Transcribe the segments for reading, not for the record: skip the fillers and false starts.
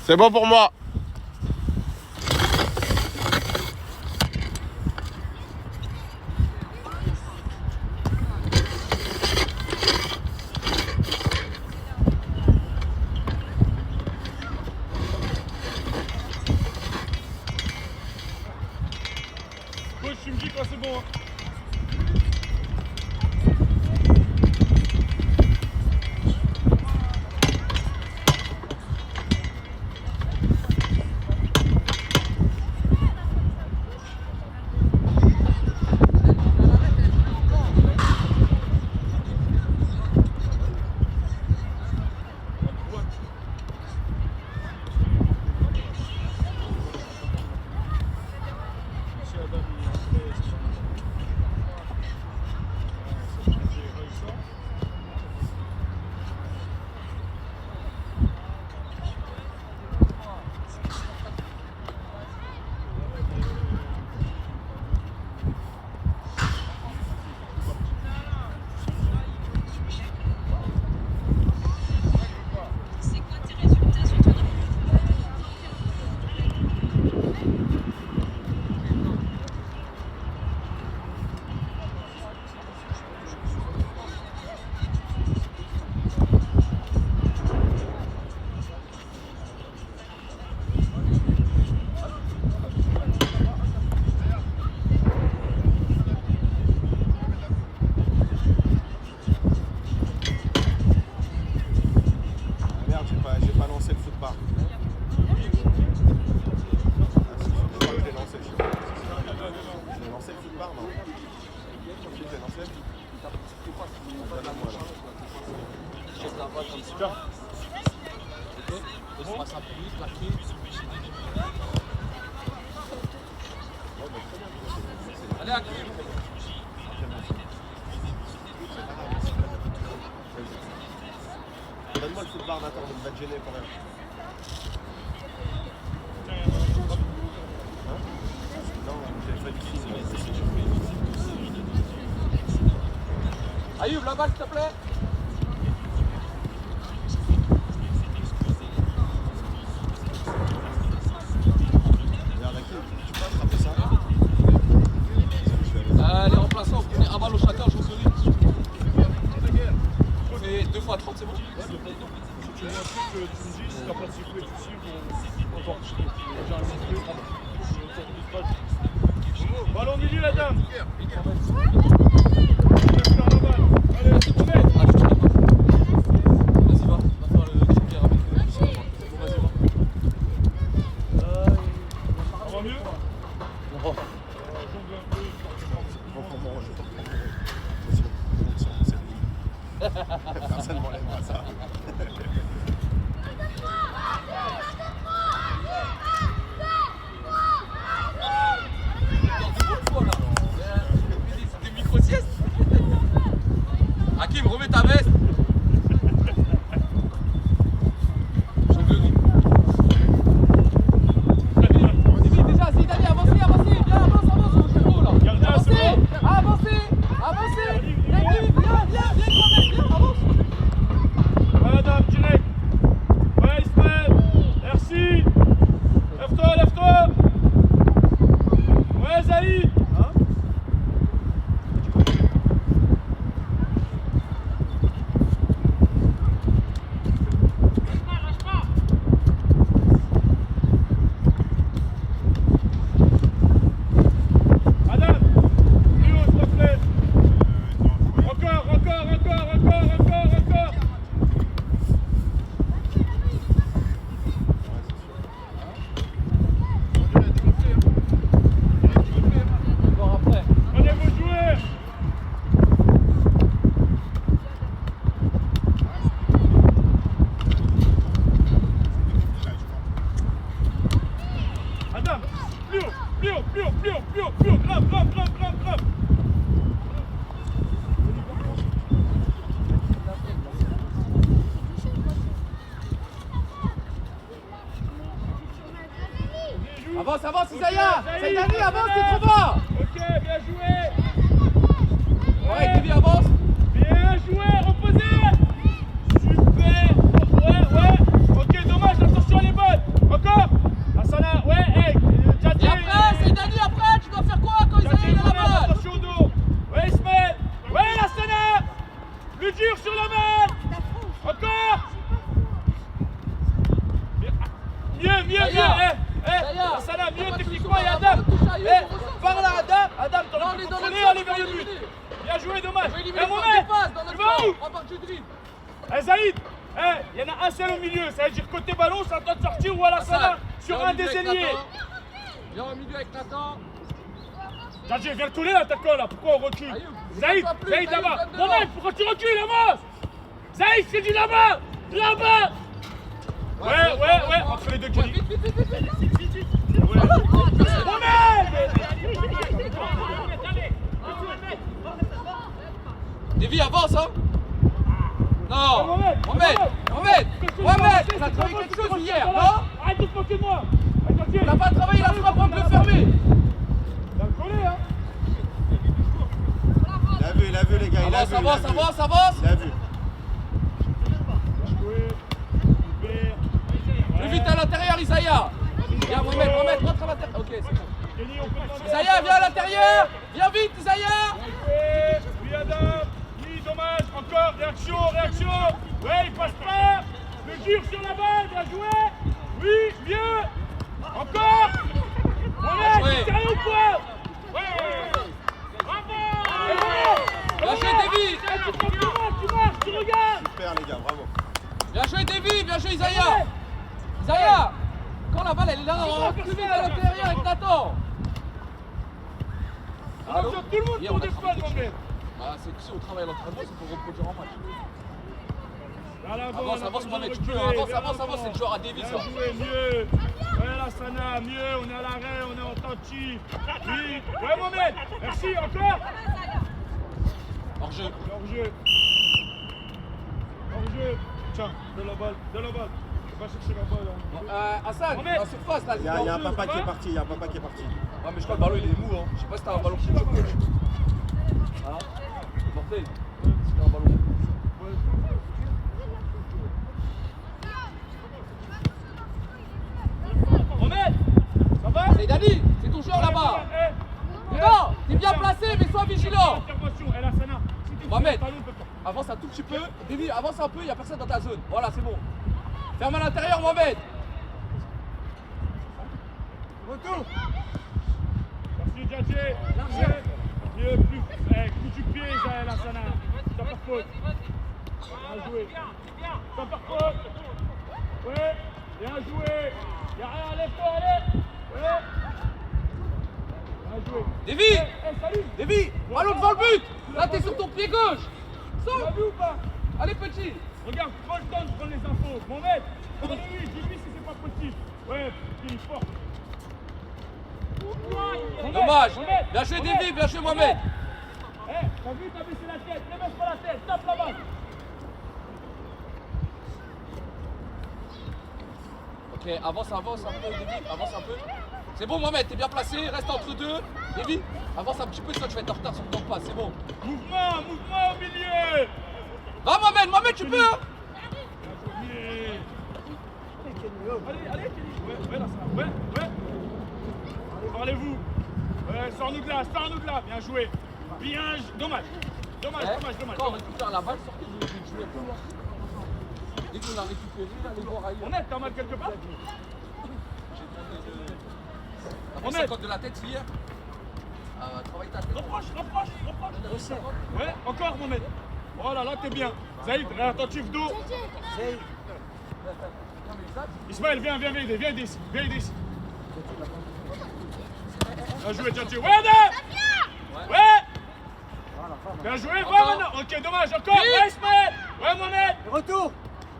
C'est bon pour moi. Coach, tu me dis quand c'est bon. Donne-moi le football, attends, on va te gêner quand même. Non, j'ai pas dit Ayoub, la balle, s'il te plaît. Les remplaçants, vous prenez un ballon chacun, je vous souris. On fait 2 fois 30, c'est bon? Si tu vois un truc, tu me dis, si t'as pas de sifflet, tu siffles, on t'en siffle. J'ai un sifflet, on t'en ballon milieu, la dame. Allez, c'est bon. Vas-y, va faire le joker avec le Bon, vas-y, va. Ça va mieux? Bon. Personne ne m'enlève pas ça. Des micro-siestes. Hakim, remets ta veste. Déjà, c'est Italie, avancez, viens, avance, avancez. Viens, avance. Madame, direct. Ouais, Ismaël. Merci. Lève-toi. Ouais, Zaïd. Grave. Avance, Isaiah. Saïdani, avance, t'es trop bas. Ok, bien joué. Ouais, Kevin, avance. Bien joué, reposez. Super. Ouais. Ok, dommage, attention les balles. mieux. Lassana, mieux techniquement et Adam. Par là, Adam, t'en as contrôlé, allez vers le but. Bien joué, dommage. Mohamed, tu vas où? Zaïd, il y en a un seul au milieu, ça veut dire côté ballon, c'est à toi de sortir ou à Lassana sur un des ailiers. Viens au milieu avec Nathan. Jadji, viens le coller l'attaquant là, pourquoi on recule? Zaïd là-bas. Mohamed, pourquoi tu recules, avance? Zaïd, c'est dit là-bas. Là-bas. Ouais, entre les deux Kelly. Vite. Mohamed! Davy, avance, hein. Non. Mohamed, on a travaillé quelque chose hier, non? Arrête de te moquer de moi. On n'a pas travaillé la frappe en bleu fermé. Il a collé, hein. Il a vu les gars, il a vu. Avance. Il a vu. Plus vite à l'intérieur, Isaiah. Viens, Mohamed, rentre à l'intérieur. Ok, c'est bon. Isaiah, viens à l'intérieur. Viens vite, Isaiah. Oui, Adam. Oui, dommage. Encore, réaction. Ouais, il passe pas. Le gire sur la balle, bien joué. Oui, mieux. Encore. Mohamed, joué. t'es sérieux ou quoi? Ouais. Bravo. Bien joué, Davy. Tu marches, tu regardes. Super les gars, bravo. Bien joué, Davy. Bien joué, Isaiah. Isaiah, quand la balle elle est là, on va plus vite à l'intérieur avec Nathan. On a besoin de tout le monde pour défendre, Mohamed. Ah, c'est que si on travaille à l'entraînement, c'est pour reproduire en match. Avance, Mohamed, tu peux. Avance, c'est le joueur à Davy, ça. Bien joué, mieux. Ouais, Lassana, mieux. On est à l'arrêt, on est en attentif. Oui. Ouais, Mohamed. Merci, encore. Hors-jeu. Hors-jeu. Tiens, de la balle. Va chercher la balle. Hassan, Mohamed. dans la surface, là. Il y a un papa qui est parti, Ouais, mais je crois que le ballon il est mou, hein. Je sais pas si t'as un ballon qui choque. Hein? Mortel. Si t'as un ballon. Mohamed, ça va? C'est Dani, c'est ton joueur là-bas. Non, t'es bien placé, mais sois vigilant. Intervention, Lassana. Si t'es Mohamed. sur le ballon, on peut pas. Avance un tout petit peu. Davy, avance un peu, il n'y a personne dans ta zone. Voilà, c'est bon. Ferme à l'intérieur, Mohamed. Retour. Merci, Djadji. Mieux, plus du pied, Lassana. Ça par faute. Bien joué. Ça par faute. Ouais, bien joué. Y'a rien, lève-toi, allez. Ouais. Bien joué. Davy, Salut. Davy, ballon devant le but. Là, t'es sur ton pied gauche. Tu l'as vu ou pas? Allez, petit. Regarde, prends le temps de prendre les infos. Mohamed, prenez-lui, dis-lui si c'est pas possible. Ouais, il est fort. Dommage. Bien joué, Davy, bien joué, Mohamed. T'as vu, t'as baissé la tête, ne baisse pas la tête, tape la balle. Ok, avance un peu, Davy, avance un peu. C'est bon, Mohamed, t'es bien placé, reste entre deux. Davy, avance un petit peu, sinon tu vas être en retard sur le temps de passe, c'est bon. Mouvement au milieu. Va, Mohamed, tu peux, hein. Allez, ouais, là, ça va. Ouais. Parlez-vous. Ouais, sors-nous de là, bien joué. Dommage. Quand on récupère la balle, sortez de jouer un peu loin. Dès qu'on a récupéré, là, les bords ailleurs. On est, t'as mal quelque part? Après 50 de la tête hier. Travaille ta tête. Reproche. Ouais, encore, Mohamed. Voilà, là, t'es bien. Zaïd, attentif dos. Ismaël, viens aider, viens ici. Bien joué, Djadji. Ouais, Adam. Ouais. Bien joué, va maintenant. Ok, dommage, encore. Ouais, Ismaël. Ouais, Mohamed. Retour.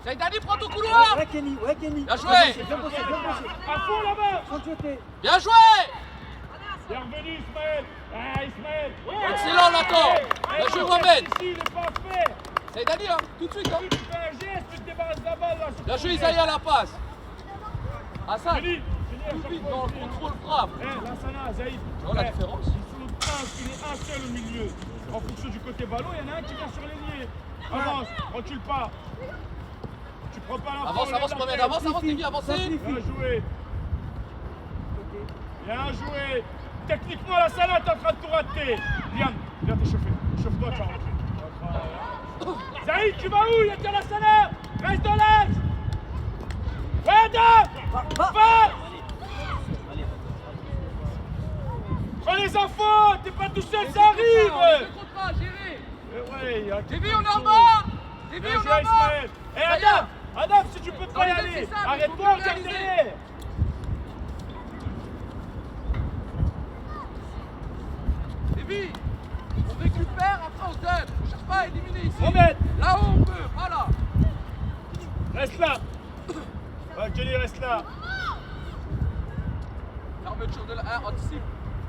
Saïdani, prends ton couloir. Ouais, Kenny. Bien joué. Bien bossé. À fond là-bas. Sans te jeter. Bien joué. Bien revenu, Ismaël. Ah, Ismaël. Excellent, Nathan. Bien joué, Mohamed. Ici, il est pas fait. Saïdani, hein, tout de suite. Hein. Tu fais un geste, tu te débarrasses de la balle là. Bien joué, Isaiah, la passe. Hassan, Fini, tout de suite dans le contrôle frappe. Lassana, Zaïd. Tu vois la différence? Ils sont il est un seul au milieu. En fonction du côté ballon, il y en a un qui vient sur l'ailier. Avance, recule pas. Tu prends pas l'info. Avance, Mohamed, avance, Davy, avancez. Bien joué. Techniquement, Lassana, t'es en train de tout rater. Liam, viens t'échauffer. Chauffe-toi, tu vas rentrer. Zaïd, tu vas où? Il y a Lassana. Reste dans l'axe. Ouais, Adam. Va. Prends les infos, t'es pas tout seul, ça arrive. Contrat, géré. Ouais, Davy, on est en bas. Davy, bien on joué, est en bas. Ismaël. Et Adam, si tu peux Dans pas y les deux, aller, c'est ça, mais faut arrête-toi, bien regarde réaliser. derrière. Davy, on récupère, après on donne. On cherche pas à éliminer ici. Mohamed. Là où on peut, voilà. Reste là. Kelly, reste là. Fermeture de la... anticipe.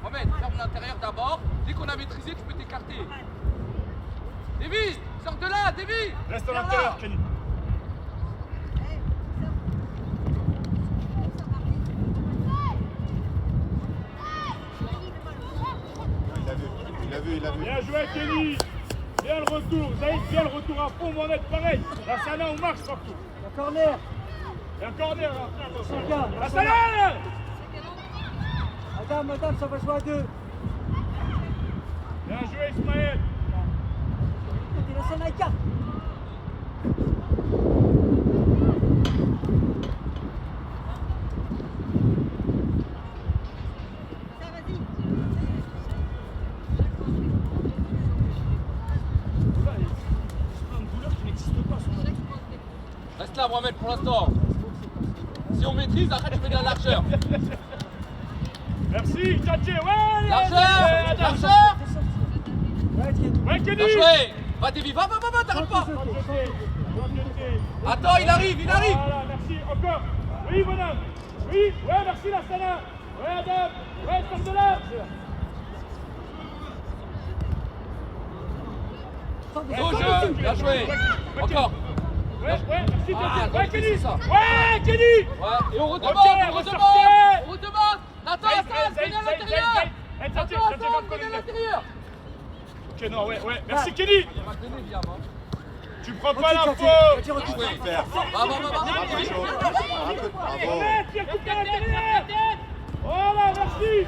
Mohamed, ferme l'intérieur d'abord. Dès qu'on a maîtrisé, tu peux t'écarter. Davy, sors de là, Davy. Reste à Viens l'intérieur, là. Kelly. Il a vu. Bien joué, Kelly. Bien le retour. Zaïd, bien le retour à fond. Mohamed, pareil. La Sana, on marche partout. La corner. Et un corner. Chacun. La Sana. Madame, ça va jouer à 2. Bien joué, Ismaël. La scène à 4. Reste là, Mohamed, pour l'instant. Si on maîtrise, après tu mets de la largeur. Merci, Tchatché. Ouais, Largeur, largeur. Ouais, Kelly. Bien joué. Va, Davy, va, t'arrêtes pas. Attends, il arrive. Voilà, merci, encore. Oui, bonhomme. Oui, ouais, merci, la Sana. Ouais, Adam. Ouais, sors de là. Dos jeu, bien joué. Encore. Ouais, merci, Ah, Tchatché. Ouais, Kelly. c'est ça. Ouais, Kelly. Ouais, et on redemande, Ok, on redemande. ressortez. On demande. Nathan, Zaïd, Hassan, Zaïd, venez à Zaïd, l'intérieur. Zaïd, Zaïd, Nathan, Tchatché, Tchatché, Hassan, va venez à coller. l'intérieur. Ok, non, ouais, merci, Kelly. On va te donner, viens, hein. Tu prends pas l'info. Super. Va. Bravo. Mohamed, viens couper à l'intérieur. Voilà, merci.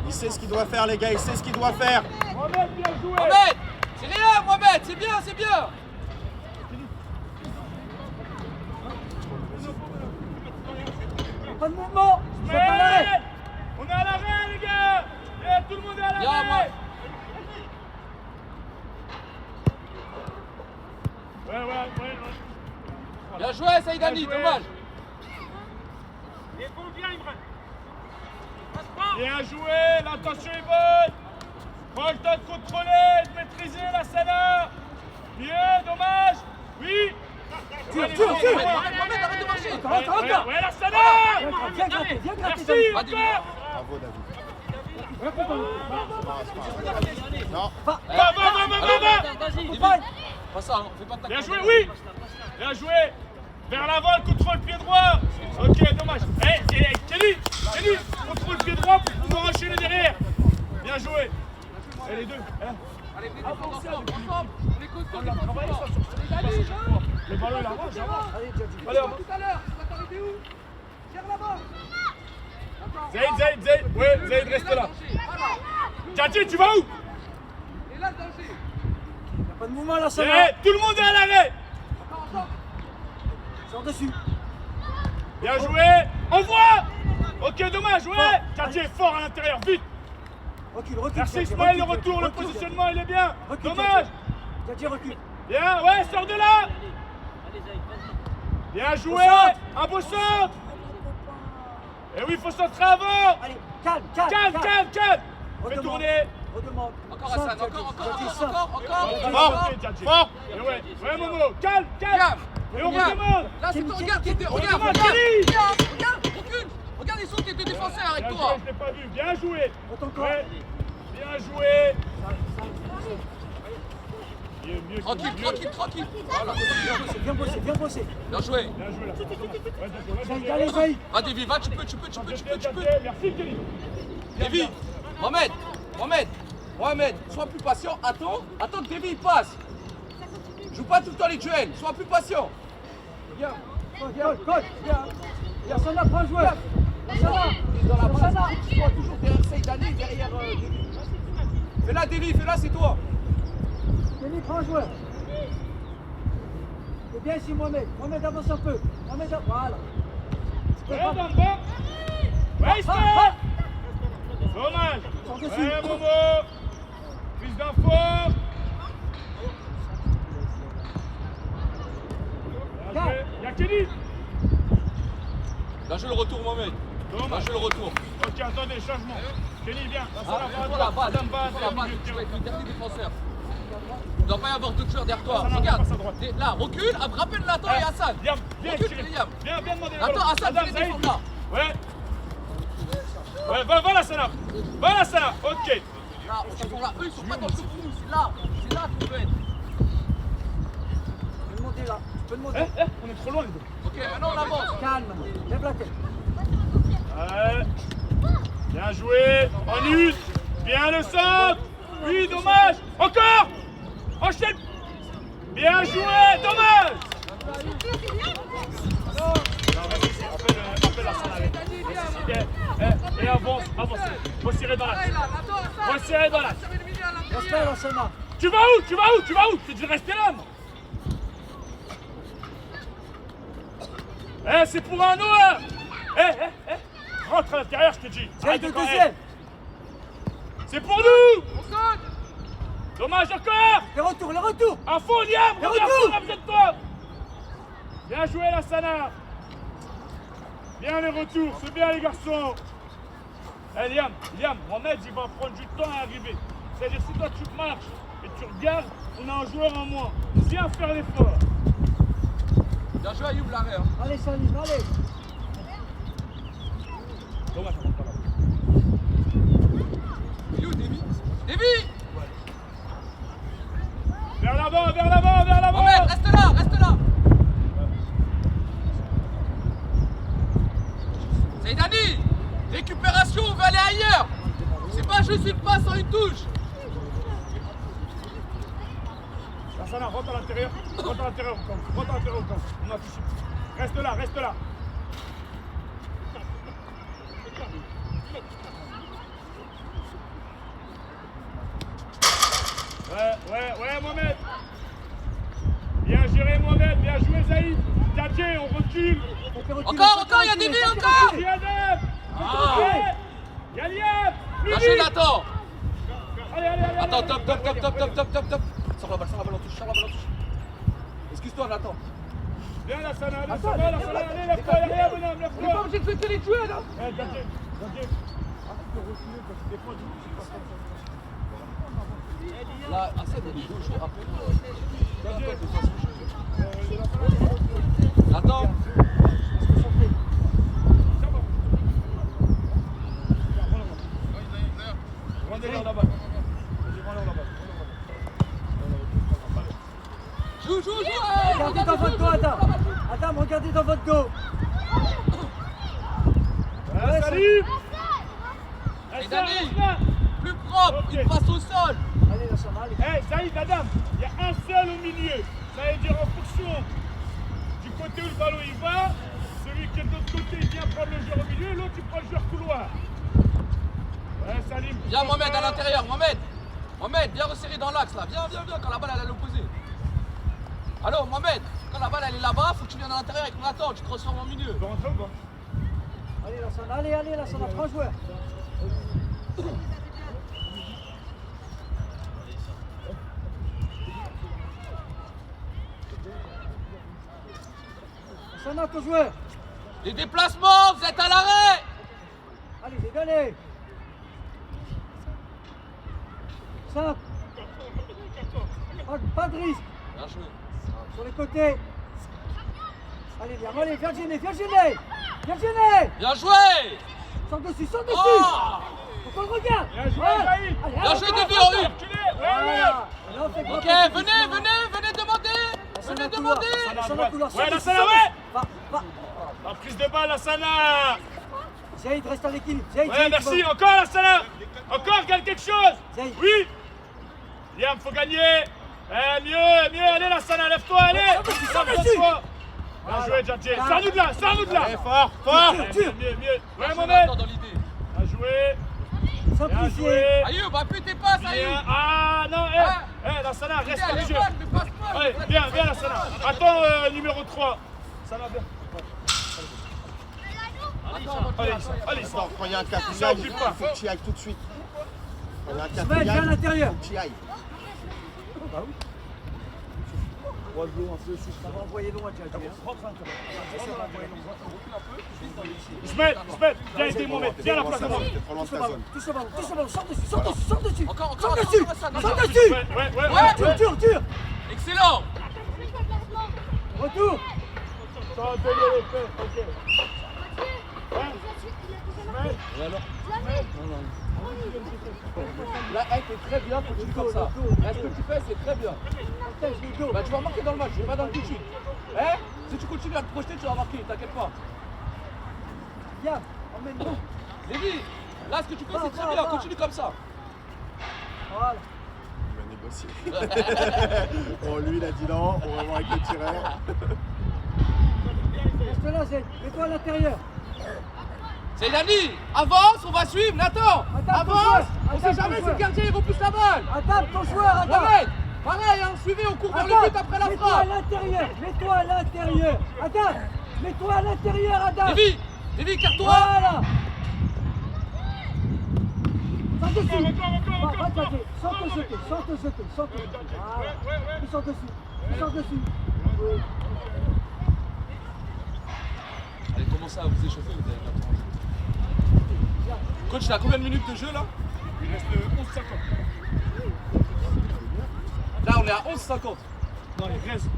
Il sait ce qu'il doit faire, les gars. Il sait ce qu'il doit faire. Mohamed, bien joué. Mohamed, c'est rien, Mohamed, c'est bien. Pas de mouvement. Ils sont à l'arrêt. Ouais. On est à l'arrêt, les gars. Et tout le monde est à Viens, moi. l'arrêt. Ouais. Bien joué, Saïdani, Bien joué. dommage. Bien joué, l'intention est bonne. Prends le temps de contrôler, de maîtriser la Sana. Bien, dommage. Oui. Tire. Mohamed, arrête de marcher. Encore. Ouais, la Sana. Viens gratter. Merci, Va, Davy. encore. Bravo, David. Non. Va. Davy, pas ça, hein, fais pas de ta Bien joué, connerie. oui. Bien joué. Vers l'avant, le contrôle pied droit. Ok, dommage. Kelly, contrôle pied droit pour pouvoir enchaîner derrière. Bien joué. Et les deux. Allez, venez ensemble. On est costaud, On a travaillé ça sur Allez, viens. le ballon, il avance, j'avance. Allez, Djadji. Allez, on va. Tout à l'heure, tu vas t'arrêter où? Tire là-bas. Zaïd. Ouais, Zaïd, reste là. Voilà. Tchatché, tu vas où? Et là, le danger. Pas de mouvement, la Eh, scène. tout le monde est à l'arrêt. Encore. Sors dessus. Bien joué. Envoie. Ok, dommage, ouais. Tchatché est fort à l'intérieur, vite. Recule. Merci Djadji, Ismaël, le recule, retour, le recule, positionnement, il est bien. Recule, Dommage. Djadji, recule. Bien, ouais, sors de là. Bien joué. Un beau centre. Et oui, il faut centrer avant. Allez, calme. Calme. Fais Redemande. tourner. Redemande. Encore Hassan, Simple, encore. Djadji, Fort, fort. Et ouais, Momo. Calme. Et on Viens. redemande. Là, c'est toi, regarde, Redemande, regarde, Kelly. recule. Regarde, ils sont tes deux défenseurs avec Bien toi. joué, je l'ai pas vu. Bien joué. Autant encore. Ouais. Bien joué. Mieux. Tranquille. Voilà. Viens bosser. Bien joué. Bien joué là. Zaïd, allez, Zaïd. Va, Davy, va, tu peux. Merci Kelly. Davy, Mohamed, sois plus patient. Attends que Davy il passe. Joue pas tout le temps les duels, sois plus patient. Viens. Coach. La Sana, prends le joueur. La Sana. Dans la La Sana. base, tu sois toujours derrière Saïdani, derrière Davy. Fais-la, Davy, c'est toi. Kelly, prends le joueur. C'est bien ici, Mohamed. Mohamed, avance un peu. Voilà. Ouais, Bamba. Ouais, Ismaël. Dommage. Ouais, Momo. Prise d'info. Il y a Kenny. Là, je le retour, Mohamed. Là, Dommage. je le retour. Ok, attendez, changement. Kenny, viens. Toi là-bas, tu vas être le dernier défenseur. Il ne doit pas y avoir d'autres joueurs derrière toi. Hassan, Regarde, passe à droite. là, recule, rappelle Nathan et Hassan. Liam, viens, Recule, Thierry. Liam. Viens demander le Nathan, ballon. Hassan, Adam, venez Saïd. défendre là. Ouais. Ouais, va la Sana. Va la Sana. Ok. Là, ils sont là. Eux, ils sont pas dans le jeu pour nous. C'est là que tu peux être. Tu peux monter là. Tu peux monter. On est trop loin, les deux. Ok, maintenant on avance. Calme. Lève la tête. Ouais. Bien joué. En une. Bien le centre. Oui, dommage. Encore. Enchaîne. Bien joué. Dommage. Non, vas-y, rappelle la Sana. Et avance. Faut serrer dans l'axe. Faut serrer dans l'axe. Respect la Sana. Tu vas où? Tu devais rester là, moi. C'est pour un autre. Rentre à l'intérieur, je te dis. Tiens, Arrête de de correr. deuxième. C'est pour nous. Dommage encore. Les retours. À fond, Liam. Le Reviens, retour. on a besoin de toi. Bien joué, la Sana. Bien les retours, c'est bien les garçons. Liam, Mohamed, il va prendre du temps à arriver. C'est-à-dire, si toi tu marches et tu regardes, on a un joueur en moins. Viens faire l'effort. Bien joué, Ayoub, l'arrêt. Hein. Allez, Salim, allez. Dommage, on va pas là. Il est où, Davy? Vers l'avant. Mohamed, reste là. Seydani, récupération, on va aller ailleurs. C'est pas juste une passe en une touche. La Sana, rentre à l'intérieur au camp. On anticipe. Reste là. Ouais, Mohamed. Bien géré, Mohamed. Bien joué, Zaïd. Tadjé, on recule. Encore, il y a des billes, encore. Il y a Adam. Il y a Liam. Bien joué, Nathan. Allez. Attends, top. Sors la balle en touche. Excuse-toi, Nathan. Viens, la Sana, allez, lève-toi, bonhomme, lève-toi. On est pas obligé de se les tuer là. Tadjé. Arrête de reculer quand tu défends. Là, Hassan, il est chaud. Rappelle-moi. Nathan. Rendez-leur la balle. Joue. Regardez dans votre dos, Adam, regardez dans votre dos. Salut. Seydani, plus propre, Ok. une passe au sol. Allez, la Sana, allez. Saïd, Adam, il y a un seul au milieu. Ça veut dire en fonction du côté où le ballon il va, celui qui est de l'autre côté il vient prendre le joueur au milieu, l'autre il prend le joueur couloir. Ouais, Salim. Viens, Mohamed, à l'intérieur. Mohamed, viens resserrer dans l'axe là. Viens, quand la balle elle est à l'opposé. Allô, Mohamed, quand la balle elle est là-bas, faut que tu viennes à l'intérieur avec Nathan, tu te transformes en milieu. Tu peux rentrer ou pas? Allez, la Sana, allez, la Sana, prends un joueur. La Sana, ton joueur. Les déplacements, vous êtes à l'arrêt. Allez, dégalez. Simple. Pas de risque. Bien joué. Sur les côtés. Allez, viens gêner. Bien joué. Sors dessus. Oh. Faut qu'on le regarde. Bien joué, Ouais. Saïd. Allez, Bien allez, joué, allez, Davy, en une. Voilà. Là, on fait Ok, pas de venez position. demander. La Sana Venez couloir. demander. La Sana couloir. Ouais, la Sors Sana, dessus. ouais. Va. La prise de balle, la Sana. Zaïd, reste à l'équilibre. Zaïd, Ouais, Zaïd, merci. tu vas- Encore la Sana. Encore, gagne quelque chose. Zaïd. Oui. Liam, faut gagner. Mieux. Allez, la Sana, lève-toi, allez. Sors dessus. Bien joué, Djadjé. Voilà. C'est à nous de là. Allez, fort. Tire. Mieux. Ouais, Bien joué, Mohamed. Nathan, dans l'idée. Bien joué. Simplifié. Ayoub, appuie tes passes, Ayoub. Ah non, la Sana, reste Elle au est jeu. bonne, mais passe pas. Allez, viens la Sana. Attends, numéro 3. Sana, viens. Allez, allez, Attends, quand il y a un cas Ça occupe pas. il faut que tu y ailles tout de suite. Quand il y a un cas Sven, viens à l'intérieur. tu y ailles. Ça va envoyer loin, tu as dit. Ismaël, viens aider Mohamed, viens à la place de Mohamed. T'es trop loin de ta zone. Touche le ballon, sors dessus, sors dessus. Encore, Sors encore, dessus, encore, sors encore. dessus. Ouais. Tire. Excellent. Retour. Ça va donner les faits, ok. Là, t'es très bien, continue comme ça. Là, ce que tu fais, c'est très bien. Bah, tu vas marquer dans le match, pas dans le coaching. Si tu continues à te projeter, tu vas marquer, t'inquiète pas. Viens, emmène-nous. Lévi, là, ce que tu fais, c'est très bien, continue comme ça. Voilà. Il va négocier. Bon, lui, il a dit non. On va voir avec le tireur. Reste là, Zed. Mets-toi à l'intérieur. C'est Dani, avance, on va suivre, Nathan. Avance, on sait jamais si le gardien il repousse la balle. Attaque ton joueur, attaque. Mohamed, pareil, hein, suivez, on court vers le but après la Mets-toi à frappe. l'intérieur. Mets-toi à l'intérieur. Adam, mets-toi à l'intérieur, Adam. Lévi, carte-toi. Voilà. Sors dessus. Encore. Va taper. Sans te jeter. Voilà. Il sort dessus. Oui. Allez, commencez à vous échauffer, vous avez 4 ans. Coach, il a combien de minutes de jeu là? Il reste 11,50. Là, on est à 11,50. Non, il reste 11,50.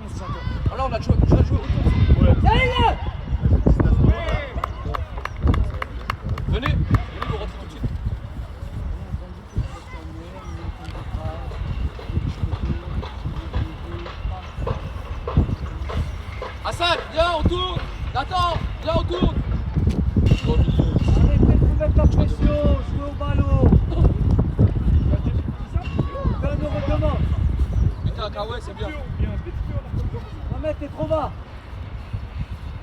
Ah là, on a déjà joué autant. Ouais. Allez, Venez, vous rentrez tout de suite. Hassan, viens, on tourne. Nathan, viens, on tourne. arrêtez de mettre la pression. Jouez au ballon. Fais une redemande. Putain, Kawé, c'est bien. Mohamed, t'es trop bas.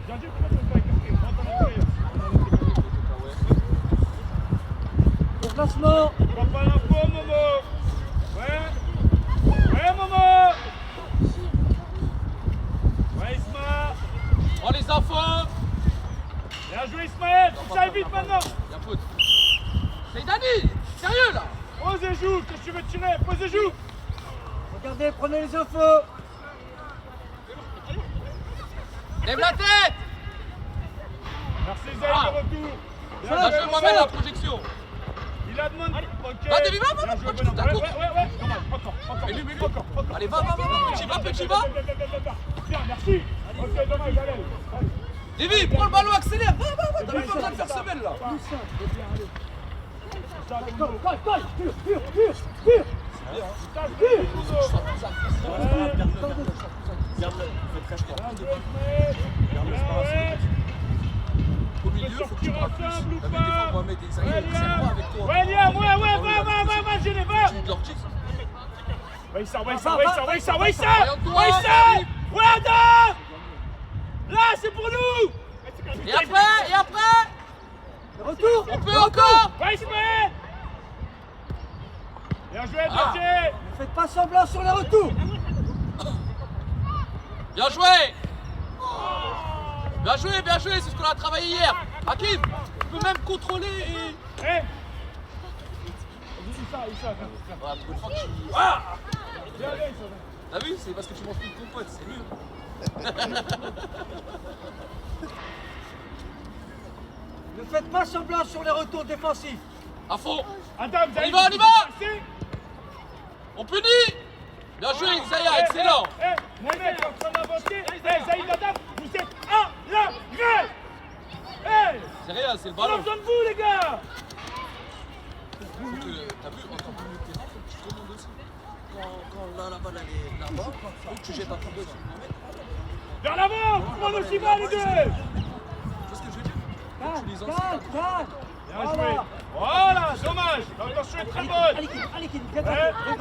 Gardien, tu vas pas écarter. Rentre à l'intérieur. Au placement. Prends pas l'info, Momo. Ouais, Momo. Ouais, Isma. Prends les infos. Bien joué, Ismaël. Ça aille vite maintenant. Y'a faute. C'est Dani. Sérieux là. Pose et joue. Qu'est-ce que tu veux tirer? Pose et joue. Regardez, prenez les infos. Lève la tête. Merci, Zaïd, de retour. Là, je Mohamed la projection. Il a demandé. Ok. Va, David, va, Bien joué, pourquoi tu bonhomme. t'accroches? Ouais. Dommage. Encore. Mais lui. Encore. Allez, va, petit va. Bien, merci. Ok, dommage, allez. Lévi, prends le ballon, accélère. Va. T'as même pas besoin de faire semelle là. Plus simple. Ça, Colle. Tire. Au milieu, faut que tu bras plus. La même défense, Mohamed et Zahir, ils servent pas avec toi. Ouais, Liam, ouais, va, Genève. Tu leur dis. Waïssa. Oriente-toi. Ouais, Adam. Là, c'est pour nous. Et après Retour. on peut encore. Waïssa. Bien joué, Dodger. Ne faites pas semblant sur les retours. Bien joué, c'est ce qu'on a travaillé hier. Hakim, tu peux même contrôler et... Eh. Issa, viens. Ah, trop tranquille. Viens, Issa. T'as vu, c'est parce que tu manges plus de compote, c'est mieux. Ne faites pas semblant sur les retours défensifs. À fond. Adam, On y va. On punit. Bien joué, Zaya, excellent. Mohamed, tu es en train d'inventer. Zaïd, Adam, vous êtes à l'arrêt. C'est rien, c'est le On a ballon. besoin de vous, les gars. T'as vu, en tant que milieu de terrain, faut que tu te demandes aussi. Quand là, la balle elle est là-bas, faut que tu jettes un coup d'œil sur Mohamed. Vers l'avant, prends aussi mal, les deux. Tu vois ce que je veux dire? Faut que tu les incites. Calme. Bien joué. Voilà, dommage. L'intention est très bonne. Allez, Kid, viens gratter. Ouais,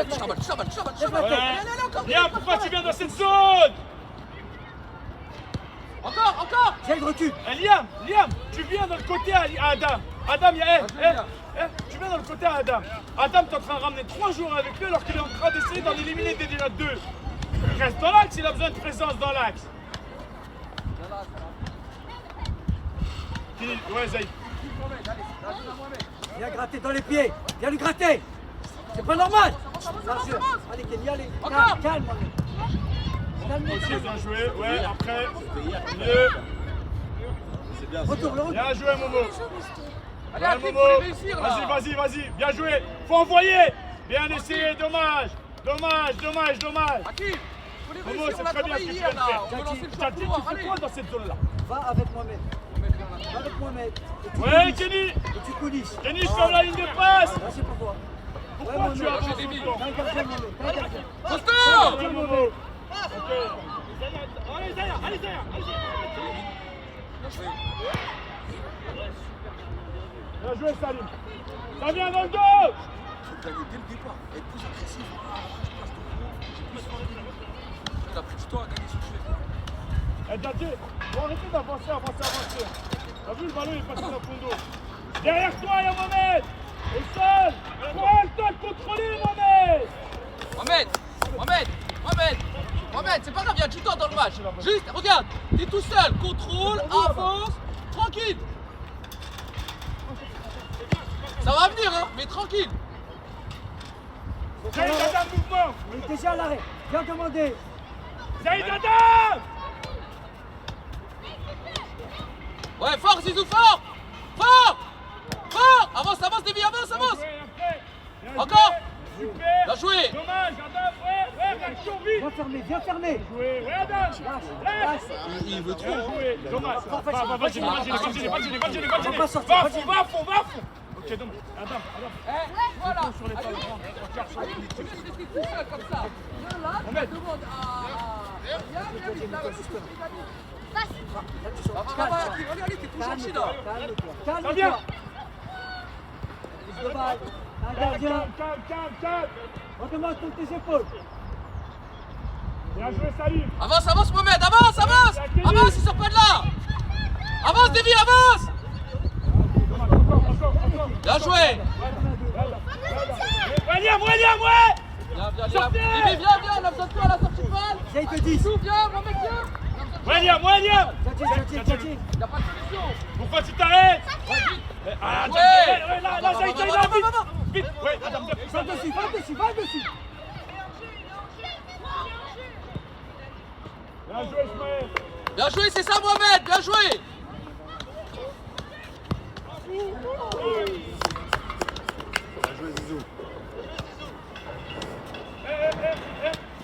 touche la balle. Allez, encore. Liam, pourquoi tu viens dans cette zone? Encore. J'ai le recul. Liam, tu viens dans le côté à Adam. Adam, tu viens dans le côté à Adam. Adam, t'es en train de ramener 3 joueurs avec lui alors qu'il est en train d'essayer d'en éliminer déjà 2. Il reste dans l'axe, il a besoin de présence dans l'axe. Ouais, Zaïd. Viens gratter dans les pieds. Viens lui gratter. C'est pas normal. Largeur. Allez, Kenny, allez. Encore. Calme, Mohamed. Calme, Ok, calme. bien joué. Ouais, après. Mieux. C'est bien. Retour, le retour. Bien joué, Momo. Allez, Ouais, Hakim, Momo. faut les réussir là. Vas-y. Bien joué. Faut envoyer. Bien essayé. Dommage. Hakim, faut les Momo, réussir, c'est on a très bien ce que travaillé tu hier viens de faire. là. On veut lancer le choix Tati, couloir, tu fais allez. quoi dans cette zone-là? Va avec Mohamed. Va avec Mohamed. Et tu Ouais, coulisses. Kenny. Et tu coulisses. Kenny, je ferme la ligne de passe. Là, c'est pour toi. Pourquoi tu avances j'ai des autant? T'as un gardien, Mohamed. T'as un gardien. Costaud. Ouais, Momo. Ok. Allez, Zaya. Bien joué, Salim. Ça vient dans le dos. Faut gagner dès le départ, être plus agressif. Je passe de front, j'ai plus envie. Il a pris du temps à gagner ce que je fais. Eh, Dadje, faut arrêter d'avancer. T'as vu, le ballon il est passé dans ton dos. Derrière toi, il y a Mohamed. Au sol. Prends le temps de contrôler, Mohamed. Mohamed, c'est pas grave, il y a du temps dans le match. Juste, regarde, t'es tout seul, contrôle, avance, tranquille. Ça va venir, hein, mais tranquille. Zaïd Adam, mouvement. Il est déjà à l'arrêt. Viens demander. Zaïd Adam. Ouais, fort, Zizou, fort. Avance, Davy, avance. Bien joué. Encore. Super. Bien joué. Dommage, Adam. Ouais, réaction vite. Viens fermer. Joué. Ouais, Adam. Lâche. Il veut trop. Bien joué. Dommage. Va, vas-y. On va sortir. Va à fond. Ok, dommage. Adam. Voilà. Sur les talons. Allez, tu laisses rester tout seul comme ça. Viens là, tu demandes à Yann, il a réussi. Allez, t'es trop gentil là. Calme-toi. Ça vient. Plus de balle. Un gardien. Calme. Redemande sur tes épaules. Bien joué, Salim. Avance, Mohamed, avance. Avance, ils sont pas de là. Avance, Davy, avance. Bien joué. William, ouais. Viens. Sortez. Davy, viens, on a besoin de toi à la sortie de balle. J'ai te dit. Viens, Mohamed, viens. William. Tchatchi. Il n'y a pas de solution. Pourquoi tu t'arrêtes? Ah, Ouais. là, ça y est, Va. vite. Ouais, Adam, Va dessus. Bien joué, Ismaël. Bien joué, c'est ça, Mohamed, bien joué. Bien joué, Zizou.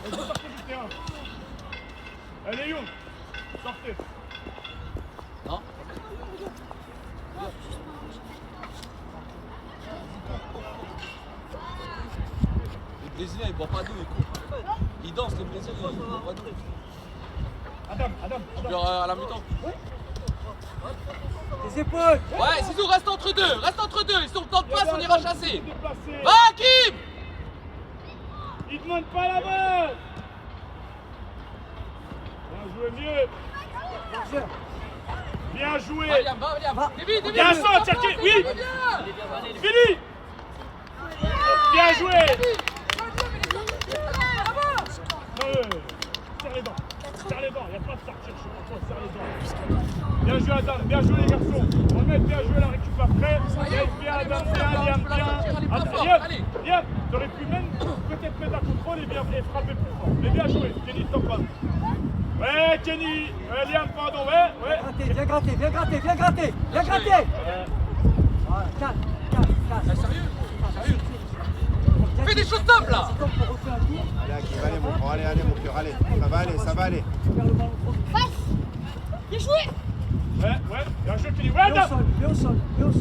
Vous sortez du terrain. Allez, Youm. Sortez. Non. Les Brésiliens, ils boivent pas d'eau, ils courent. Ils dansent, les Brésiliens, ils boivent pas d'eau. Adam. Genre à la mi-temps. Les épaules. Ouais, Zizou, reste entre deux. Ils sont le temps de passe, on ira chasser. Déplacé. Va, Hakim. Il demande pas la balle. Bien joué, mieux. Largeur. Bien joué. William, va, William. Va. Davy. Bien ça, Tchatchi. Oui. Fini. Bien joué. Serre les dents. Il n'y a pas de sortir. Serre les dents. Bien joué, Adam. Bien joué, les garçons. On met bien joué la récup après. Bien, Adam. Bien, Liam. Bien. Liam, t'aurais pu même peut-être mettre un contrôle et frapper plus fort. Mais bien joué. Kenny, t'en parles. Ouais, Kenny. Liam, pardon. Ouais. Viens gratter. Voilà, calme. Sérieux. Fais des choses simples là. C'est comme pour refaire un tour. Allez, Hakim, allez, mon frère, allez, mon cœur, allez. Ça va aller. Vers le ballon trop. Ouais. Bien joué, Kenny. Ouais, Mets Adam. au sol. Voilà,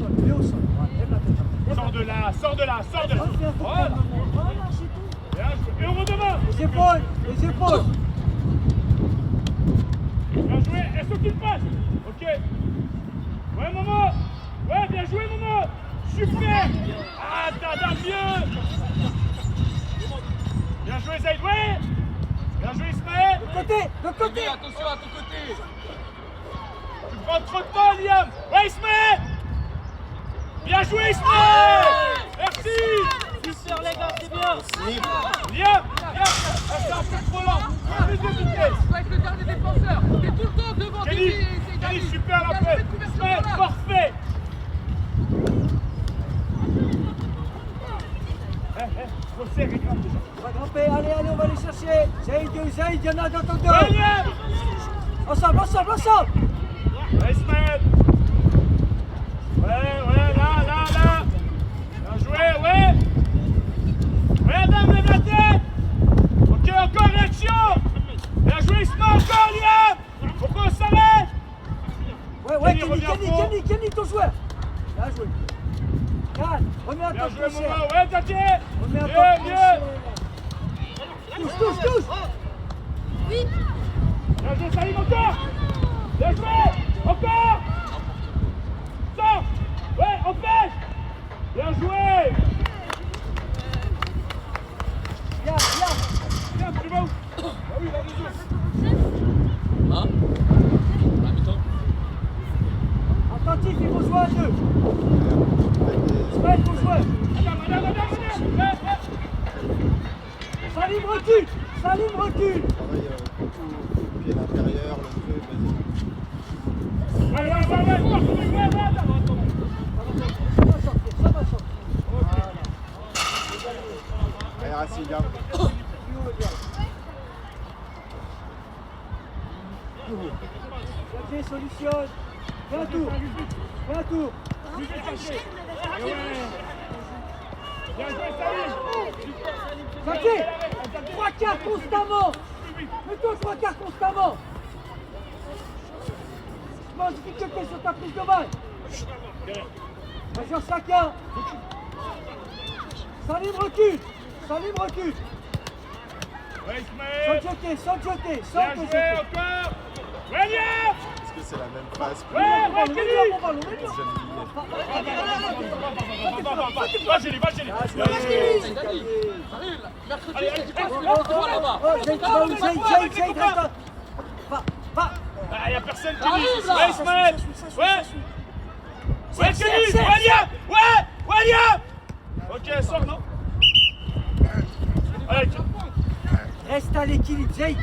lève la tête. Sors de là. Reviens Voilà. calmement. Voilà, c'est tout. Bien joué. Et on redemain. Les épaules. Bien joué. Est-ce qu'il passe? Ok. Ouais, Momo. Ouais, bien joué, Momo. Super. Ah, Dada, mieux. Bien joué, Zaïd. Ouais. Bien joué, Ismaël. De côté. Davy, attention à ton côté. Tu prends trop de temps, Liam. Ouais, Ismaël. Bien joué, Ismaël. Merci. Super les gars, c'est bien. Liam. C'est un peu trop lent. Plus de vitesse. Tu vas être le dernier défenseur. T'es tout le Retourne devant Kenny, Kenny et essaye d'aller. Kenny, super Il y a la jamais paix. de couverture dans l'axe. Parfait. Resserre et grimpe déjà. On va grimper, allez, on va les chercher. Zaïd, il y en a dans ton dos. William. Ensemble. Ouais, Ismaël. Ouais, là. Bien joué, ouais. Ouais, Adam, lève la tête. Ok, encore réaction. Bien joué, Ismaël, encore, Liam. Pourquoi on s'arrête? Ouais, Kenny, reviens au fond. Kenny, ton joueur. Bien joué. Calme, remets un Bien temps joué, de Momo. Ouais, Tati. Remets un Bien, temps bien. Touche. Bien joué, Salim, encore. Bien joué. Encore. Sors. Ouais, empêche. Bien joué. Viens. Tiens, tu vas où? Ah oui, là, les deux. Hein? À la mi-temps. Attentif, il faut jouer à deux. Ismaël, il faut jouer. Madame. Salim recule. Travaille au pied à l'intérieur, le truc, vas-y. Ouais. Ça va sortir. Allez, Racine, garde. Ok, solutionne. Fais un tour. Bien joué, Salim. Saké, 3 quarts constamment. Mets-toi 3 quarts constamment. Tu en difficulté sur ta prise de balle. Major Saka. Salim recule. Ouais, Ismaël. Sans jeter. Bien joué, encore. William. Est-ce que c'est la même phase que Ouais, Kenny. On va Va, Gélie. Essaye d'aller. Salut, mercredi, Allez, c'est allez, quoi ce que là-bas? Zaïd, reste. Va. Ah, y'a personne qui Arrive, dit. là. Ouais, Ismaël. Ouais, Kenny. serre. William. Ok, sors, non? Allez, Reste à l'équilibre, Zaïd,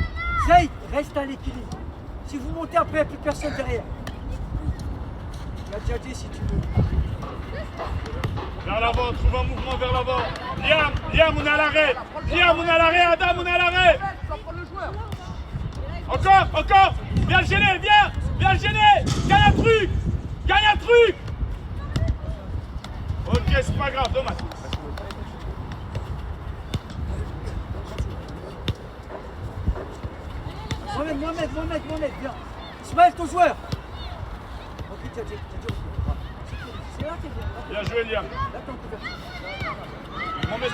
reste à l'équilibre. Si vous montez un peu, il n'y a plus personne derrière. Il y a Djadji si tu veux. vers l'avant, trouve un mouvement vers l'avant. Liam, on est à l'arrêt. Adam, on est à l'arrêt. Ça prend le joueur. Encore. Viens le gêner, viens le gêner. Gagne un truc. Ok, c'est pas grave, dommage. Mohamed, viens. Ismaël, ton joueur. Ok, Djadji. C'est là qu'il est bien. Bien joué, Liam. Là, t'es en couverture. Mohamed,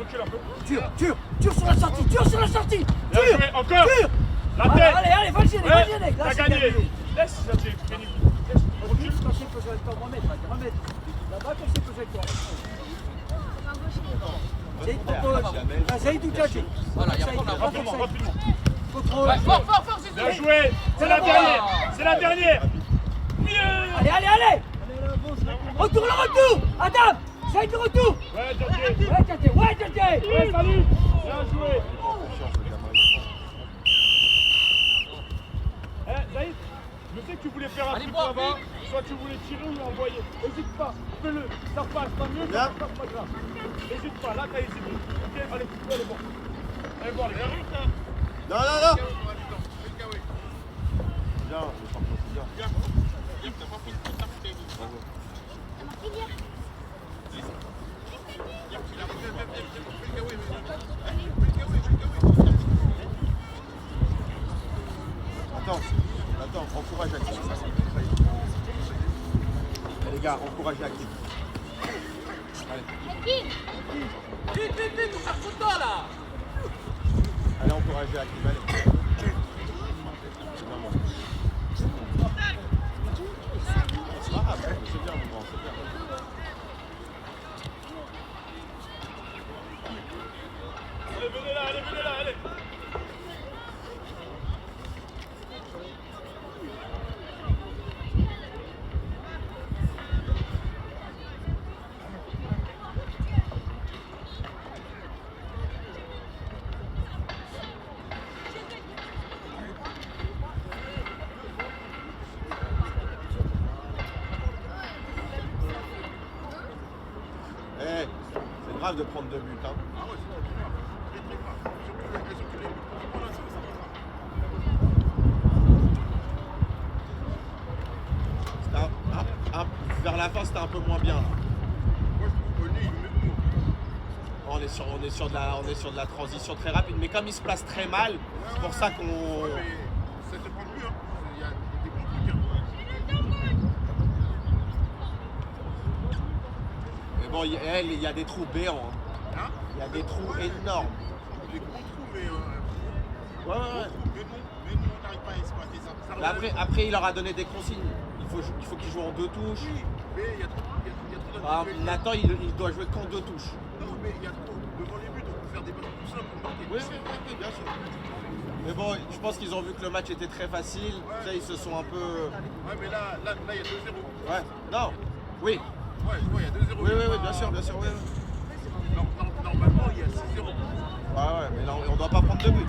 recule un peu. Tire sur la sortie. Bien joué, encore. La tête. Allez, va le gêner. Ouais, Là, t'as c'est gagné. gagné. Laisse, Kenny. Recule, quand c'est que je vais le temps, Mohamed. Là-bas, quand c'est que je vais le temps. Zaïd propose. Zaïd ou Djadji. Voilà, il y a pas Rapidement. Contrôle. Ouais, fort, c'est Bien joué. C'est la dernière. Mieux. Allez. Retour. Adam. Zaïd de retour. Ouais, Djadji. Ouais, Djadji. Ouais, salut. Bien joué. confiance, le gamin. Zaïd, je sais que tu voulais faire un Allez, truc voir, là-bas, soit tu voulais tirer ou envoyer. N'hésite pas, fais-le, ça passe, pas mieux, Bien. ça passe, pas grave. N'hésite pas, là t'as hésité. Ok, allez, allez voir. Allez voir les gars. Non. Bien, le champion, c'est bien. Bravo. Attends, encourage Hakim. Les gars, encouragez Hakim. Allez. Vite, on cherche tout le temps là. Allez, encouragez Hakim, allez. C'est pas grave, c'est bien, mon grand, c'est bien. Allez, venez là, allez. grave de prendre 2 buts. Hein. Ah ouais, c'est très grave. Très grave. Surtout les buts. Voilà, ça va grave. Vers la fin, c'était un peu moins bien. Là. Moi, je trouve que il met tout. On est sur de la transition très rapide, mais comme il se place très mal, c'est pour ça qu'on. Ouais, mais ça te prend plus, hein. Il y a des bons trucs, hein. Mais bon, il y a des trous béants. Hein. Hein? Il y a des trous énormes. Des gros trous, mais Ouais. mais nous, on n'arrive pas à exploiter ça. Mais après, il leur a donné des consignes. Il faut qu'ils jouent en 2 touches. Oui, mais il y a trop d'individualité. Nathan, il doit jouer qu'en 2 touches. Non, mais il y a trop. Devant les buts, on peut faire des passes tout simples pour marquer. Oui, bien sûr. Mais bon, je pense qu'ils ont vu que le match était très facile. Tu sais, ils se sont un peu. Ouais, mais là, il y a 2-0. Ouais, non, oui. Ouais, je vois, il y a 2-0. Oui, bien sûr, oui. Normalement, il y a 6-0. Ouais, mais là, on doit pas prendre 2 buts.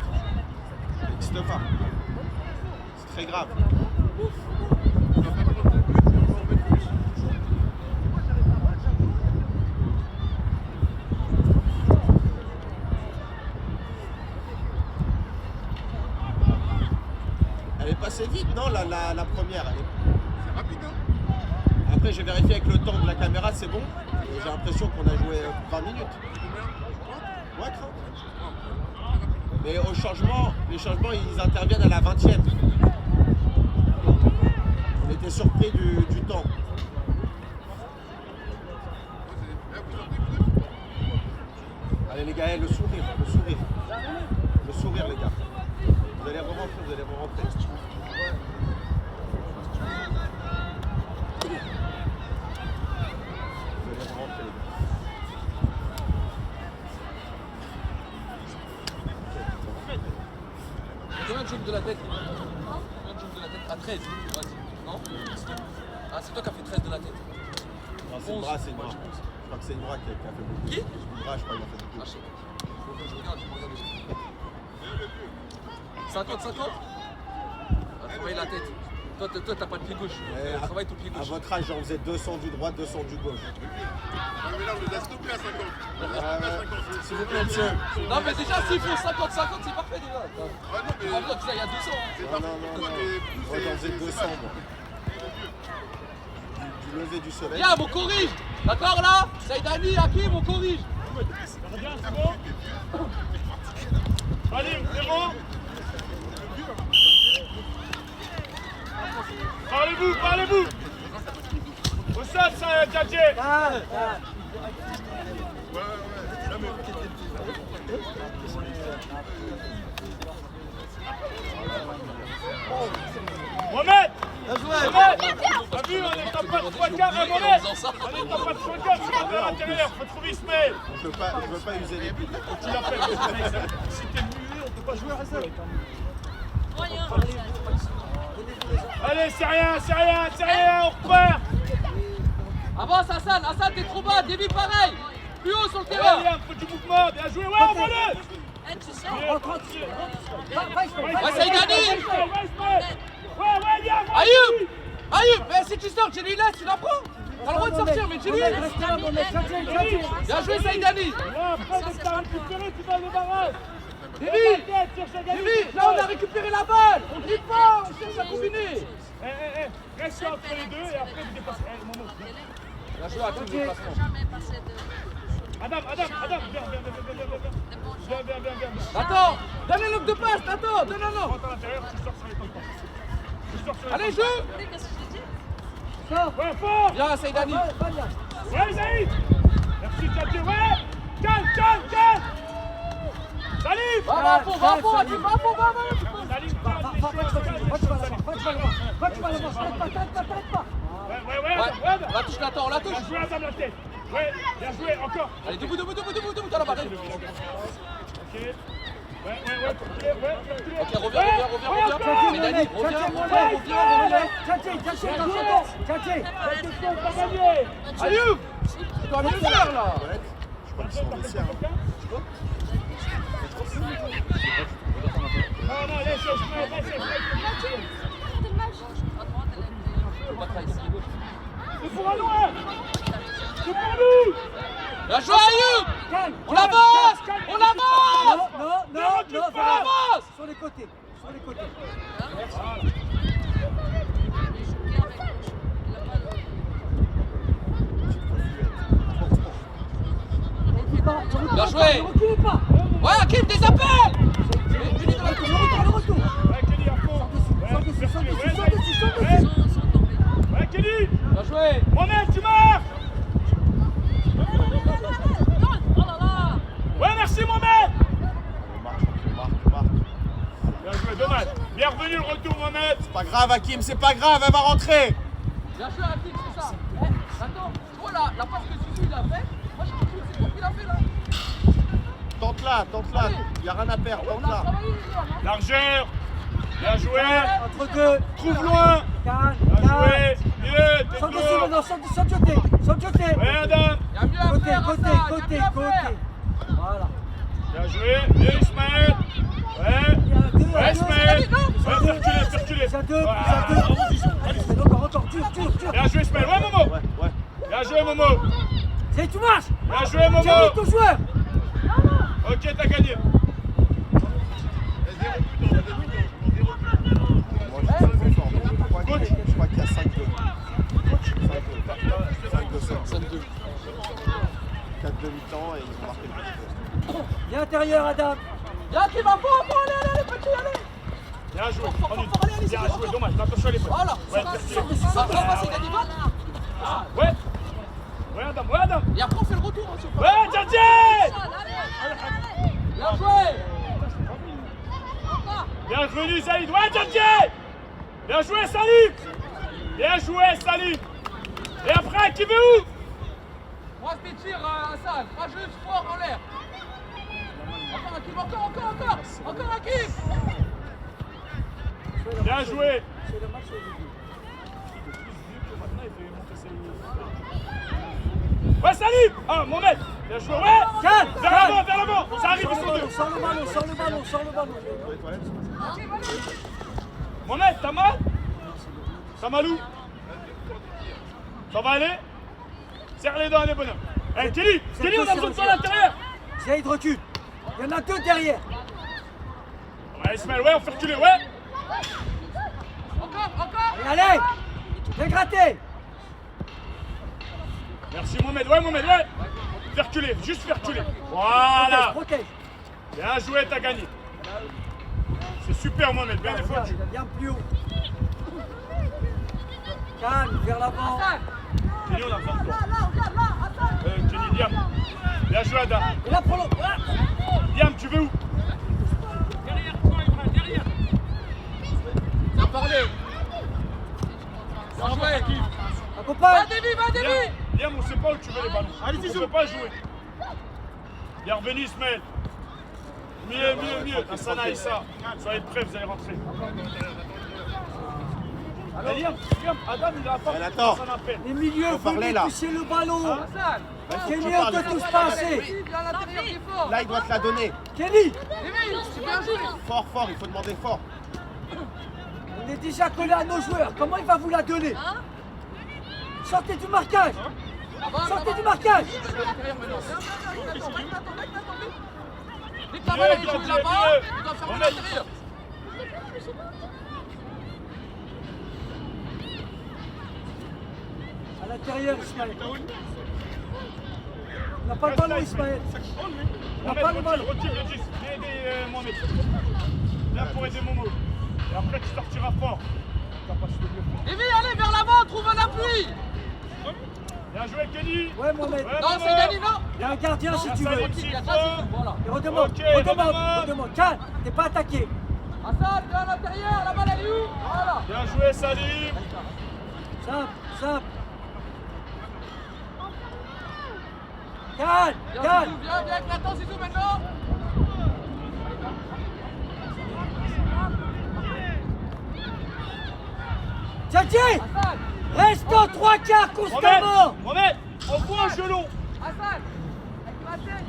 Ça n'existe pas. C'est très grave. On doit pas prendre 2 buts, mais on va en mettre plus. Elle est passée vite, non, la première. C'est rapide, hein. Après, j'ai vérifié avec le temps de la caméra, c'est bon. Et j'ai l'impression qu'on a joué 20 minutes. Combien? 30? Ouais, 30. Mais au changement, les changements, ils interviennent à la 20e. On était surpris du temps. Allez les gars, le sourire. Le sourire les gars. Vous allez re-rentrer. Combien de jumps de la tête? Combien de jumps de la tête? À 13. Ouais, non? Ah, c'est toi qui as fait 13 de la tête. Non, c'est Ibra. Je crois que c'est Ibra qui a fait beaucoup. Qui? Ibra, je crois qu'il a fait beaucoup. Ah, je sais pas. Faut que je regarde, je me regarde aussi. 50-50? Ah, travaille la tête. Toi, t'as pas de pied gauche. Travaille ton pied À gauche. votre âge, j'en faisais 200 du droit, 200 du gauche. Ouais, mais là, on les a stoppés à 50. S'il vous plaît, monsieur. Non, mais déjà, s'ils font 50-50, c'est parfait déjà. Ah non, mais En vrai, il y a 200. Hein. c'est Non, pas non. mais plus Moi, j'en faisais 200, moi. Du lever du soleil. Viens, on corrige. D'accord là? Saïdani, Hakim, on corrige. Bien, c'est bon. Allez, c'est bon. Parlez-vous. Au sol, ça, Djadje. Mohamed. T'as vu, on est en pas de 3 quarts, hein, Mohamed. On est en pas de 3 quarts, tu vas vers l'intérieur, faut trouver Ismaël. Je veux pas user les buts. Tu l'appelles, si t'es muet, on peut pas jouer à réserve. Allez, c'est rien, on repart. Avance Hassan, t'es trop bas, dévie pareil. Plus haut sur le Ouais, terrain. Liam, faut du mouvement, bien joué, ouais, envoie-le. Ouais, Saïdani. Ouais, Liam. Ayoub, mais si tu sors, Jenny laisse, tu la prends. T'as le droit de sortir, mais Jenny. Bien joué, Saïdani. Là, après, dès que t'as récupéré, tu vas le barrage. Dévi, là on a récupéré la balle. On ne grille pas, on cherche à combiner. Reste entre les deux et après vous dépassez. Momo. Bien joué, Hakim, le placement. Adam, viens. Attends, donne un look de passe, attends, donne un look. Rentre à l'intérieur, tu sors sur les temps. Allez, joue. Ouais, fort. Viens, Saïdani. Ouais, Zaïd. Merci, Djadje, ouais. Calme. Salim. Va à fond, Hakim, va à fond. Salim, Ouais. On la touche, Nathan, on la touche. Bien joué, Adam, la tête. Ouais, bien joué, encore. Allez, debout, t'as la balle. Ok. Ouais. Ok, reviens. Saïdani, reviens. Ayoub, tu dois mieux faire là. Je crois qu'ils sont blessés. Non, laisse. C'est pour un loin. C'est pour nous. Bien joué, Ayoub. côtés. Sur les côtés. Bien joué. Ne reculez pas. Ouais, Hakim, des appels. Le retour. Ouais, Kelly, à fond. Sors dessus, sors dessus, Ouais, sors dessus, sors dessus. Ouais, Kelly. Bien joué. Mohamed, tu marques. Ouais, merci, Mohamed. On marque. Bien joué, dommage. Bienvenue le retour, Mohamed. C'est pas grave, Hakim, c'est pas grave, elle va rentrer. Bien joué, Hakim, c'est ça. Attends, tu vois la passe que Suzu il a fait. Moi, je trouve que c'est quoi qu'il a fait là. Tente-la, il y a rien à perdre, On a tente-la. travaillé, les gars, hein. Largeur. Bien joué. Entre deux. Trouve loin. Calme, Bien calme. joué. Mieux, Sors dessus techno. maintenant, sans jeter. Sans jeter. Ouais, Adam. Il y a mieux à Côté, faire, côté, Hassan, il y a côté, mieux à faire. côté. Voilà. Bien joué. Mieux, Ismaël. Ouais. Il y a deux, Ouais, Ismaël. deux. Ouais, fais reculer. Ça deux, Voilà. ça deux. Encore, dur. Bien joué, Ismaël. Ouais, Momo. Ouais. Bien joué, Momo. C'est tu marches. Bien joué, Momo. J'ai mis ton joueur. Ok, t'as gagné. Moi, je suis très fort. Je crois qu'il y a 5-2. 5-2. 4 demi-temps et ils ont marqué le but. Viens intérieur, Adam. Il y a Hakim, à fond, allez, petit, allez. Bien joué. Bien joué, dommage. Attention à l'épaule. Voilà, Ouais, ça va passer, Daniel. Ouais. Ouais, Adam. Et après, on fait le retour, hein, sur Ouais, Djadji. Bien joué. Bien venu, Saïd. Ouais, Djadji. Bien joué, Salim. Bien joué, Salim. Et après, qui veut où? Moi, c'était tir, Hassan. Pas juste fort en l'air. Encore Hakim, encore Hakim. Bien joué. C'est le match au début. Ouais, Salim. Ah, Mohamed. Bien joué, ouais. Calme, Vers l'avant. Ça arrive, ils sont deux. Sors le ballon. Mohamed, t'as mal? T'as mal où? Ça va aller? Serre les dents, allez, bonhomme. Eh, Kelly, on a besoin de toi à l'intérieur. Zaïd recule. Il y en a deux derrière. Ouais, Ismaël, ouais, on fait reculer, ouais. Encore. Allez, viens gratter. Merci, Mohamed, ouais. Fais reculer, juste fais reculer. Voilà. Protège. Bien joué, t'as gagné. C'est super, Mohamed, bien défendu. Viens plus haut. Calme, vers l'avant. Kelly, on a besoin de toi. Kelly, Diam. Bien joué, Adam. Et là, prends-le. Diam, tu veux où? Bien parlé. Bien joué. Accompagne. Va, David. Diam, on sait pas où tu veux les ballons. Allez, on peut pas jouer. Bien revenu, Ismaël. Mieux. Hassan Aïssa. Soyez prêts, vous allez rentrer. Allez, Diam, Adam, il a pas Elle attend. son appel. Les milieux, Faut parler, venez là. toucher le ballon. Hassan. Kenny, on te touche pas assez. Viens à l'intérieur, qui est fort. Là, il doit te la donner. Kenny, David, c'est bien joué. Fort, il faut demander fort. on est déjà collé à nos joueurs. Comment il va vous la donner? Sortez du marquage. Sortez du marquage. Dès que la balle elle est jouée là-bas, il doit fermer l'intérieur. À l'intérieur, Ismaël. On n'a pas le ballon, Ismaël. On n'a pas le ballon. Retire le 10. Viens aider Mohamed. Viens pour aider Momo. Et après, tu sortiras fort. David, allez vers l'avant, trouve un appui. Bien joué, Kenny. Ouais, Mohamed. Non, c'est Dani, non. Il y a un gardien si tu veux. Salim, Il s'il y a faut. ça, voilà. Et redemande, Ok, redemande. redemande. Calme, t'es pas attaqué. Hassan, viens à l'intérieur, la balle elle est où? Voilà. Bien joué, Salim. Simple. Calme. Viens avec Nathan, Zizou maintenant. Tchatchi, Hassan, reste en trois quarts constamment. Mohamed, envoie un gelon. Hassan, avec la tête.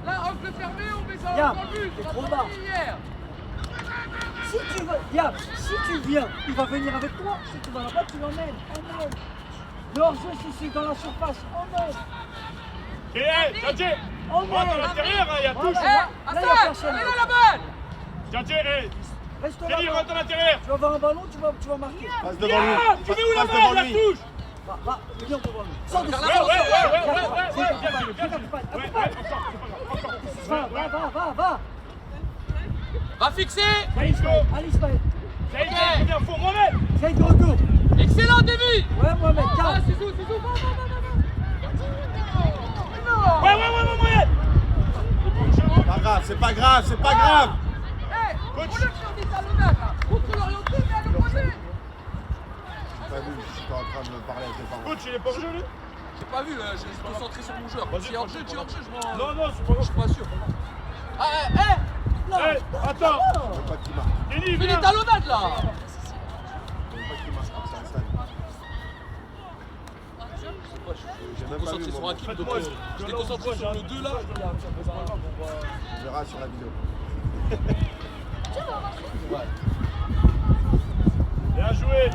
Là, angle fermé, on met ça Viens, dans le but. t'es On a trop pas bas. dit hier. Si tu veux, Diable, si tu viens, il va venir avec toi. Si tu vas là-bas, tu l'emmènes. Emmène. Le hors-jeu, si c'est dans la surface, emmène. Et hey, Djadji, rentre à l'intérieur, il y a touche. Voilà. Eh, Là, il y a Hassan, personne. elle est là la balle. Djadji, hey, Reste J'ai dit, là. rentre à l'intérieur. Tu vas avoir un ballon, tu vas marquer. Passe devant lui. Tu mets où la Passe main, devant la lui. touche. Va, viens devant lui. Sors de Vers ça. la Ouais, Va. Va fixer. Allez Ismaël. Saïd, viens, faux, Mohamed. Saïd de retour. Excellent début. Ouais, Mohamed, calme. Zizou, va. Ouais, Mohamed. C'est pas grave, c'est pas grave. Hey, on le fait en étalonnade là. Contre l'orienté, mais à l'opposé. T'as vu, j'étais en train de me parler avec les parents. Coach, il est pas en jeu, lui? J'ai pas vu, je suis concentré sur mon joueur. Vas-y, Tu es hors jeu, je m'en. Non, c'est pas Je suis pas sûr. Ah, Hey, attends. Je veux pas qu'il marque. Denis, fais viens. les talonnades là. Je veux pas qu'il marque comme ça, ça. J'ai même pas vu Concentré sur mon Hakim, donc Faites-moi, j'étais concentré sur le 2 là. On verra sur la vidéo. Bien joué.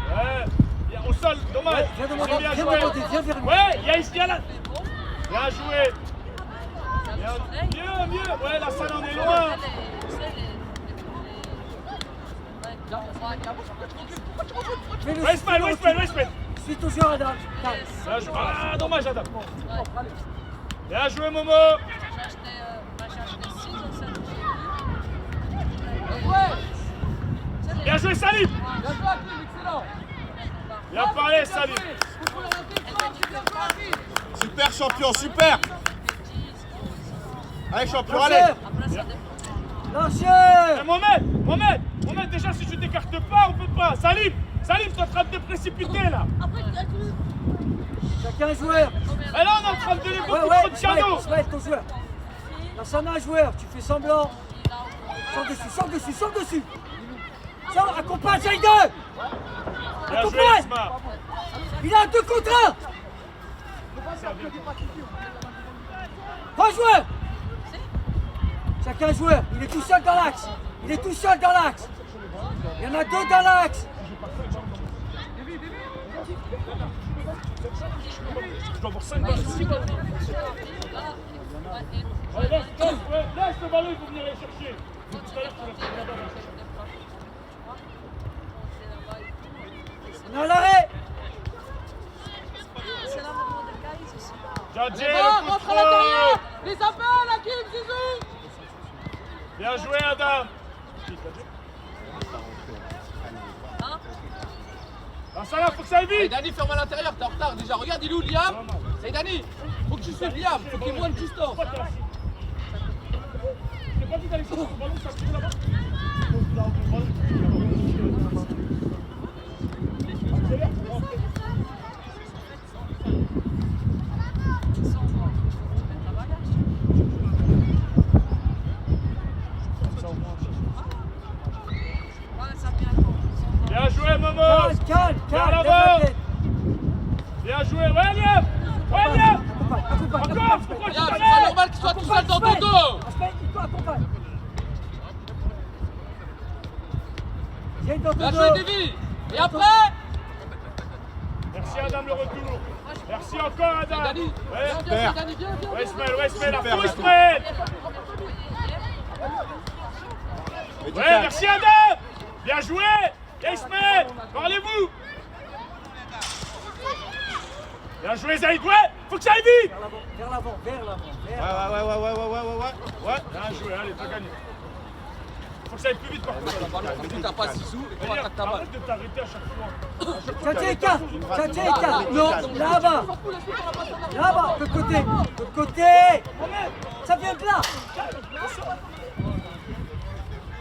Ouais. Bien, au sol, dommage. Viens C'est demander, bien viens joué. demander, viens vers lui. Ouais, il y a ici, là. Bien joué. Mieux. Ouais, la salle en est loin. Fais-le, Ouais, Ismaël. suis ton joueur, Adam. Calme. Bien joué. Ah, dommage, Adam. Bien joué, Momo. Bien joué, Salim. Bien joué, Hakim, excellent. Bien parlé, Salim. Contre l'orienté, bien joué, Super champion, super. Allez champion, allez. Lanceur. Eh, Lanceur. Mohamed, déjà si tu t'écartes pas, on peut pas. Salim, t'es en train de te précipiter là. Chacun un joueur. Et là, on est en train de donner beaucoup Ouais, trop de piano. Ismaël, ton joueur. Lassana, un joueur. Tu fais semblant. Sors dessus. Sors, accompagne Jaïde. Bien joué, Accompagne. Isma. Il a 2 contre 1. 3 joueurs. Chacun un joueur. Il est tout seul dans l'axe. Il y en a 2 dans l'axe. Je dois avoir 5 balles, 6 balles. Allez, laisse le ballon, il faut venir les chercher. Tout à l'heure, tu vas faire la balle. On est à l'arrêt. Jadjé, Va, le coup de rentre à l'intérieur. trop. Les appels, Hakim, Zizou. Bien joué, Adam. Ah, ça là, faut que ça aille vite. Saïdani, ferme à l'intérieur, t'es en retard déjà. Regarde, il est où Liam? Saïdani, faut que tu suives Liam, faut qu'il voie le Christophe. C'est pas dit d'aller chercher le ballon, ça se là-bas. Bien joué, Momo. Calme. Vers Lève la l'avant. tête. Bien joué, ouais, Liam. Accompagne. Encore, pourquoi tu Liam, c'est pas t'arrêtes? normal qu'il soit tout seul dans ton dos. Accompagne. Viens dans ton Bien dos. joué, Davy. Et après? Merci, Adam, le retour. Merci encore, Adam. Saïdani, Ouais, viens, Saïdani, viens. ouais, Ismaël, à Super, fond, Adam. Ismaël. Mais du Ouais, calme. merci, Adam. Bien joué. Et Ismaël, parlez-vous. Bien joué, Zaïd. Ouais, faut que ça aille vite. Vers l'avant. Ouais. Bien joué, allez, t'as gagné. Faut que ça aille plus vite, par contre. Surtout, t'as pas Zizou et toi, attaque ta balle. Arrête de t'arrêter à chaque fois. Tchatché écart. Non, là-bas. De côté. Ça vient de là.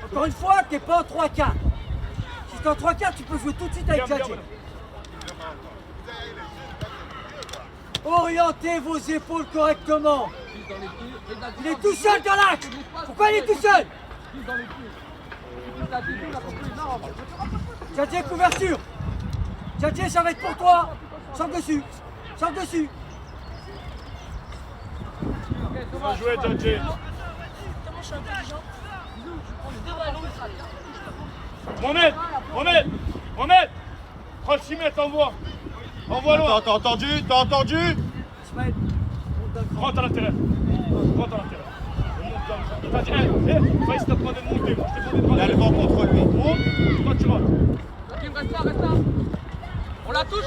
Encore une fois, t'es pas en 3-4. Si t'es en 3-4, tu peux jouer tout de suite avec Tchatché. Orientez vos épaules correctement. Il est tout seul dans l'axe. Pourquoi il est tout seul? Tchatché, couverture. Tchatché, ça va être pour toi. Sors dessus. Bien joué, Jadjé. Mohamed. Prends le 6 mètres, envoie loin. T'as entendu? Ismaël, monte dans le cran. Rentre à l'intérieur. Il t'a dit, Faïs t'a demandé de monter. Moi, je t'ai demandé de Il a le vent contre lui. monte, toi tu rentres. Hakim, reste là, reste là. On la touche.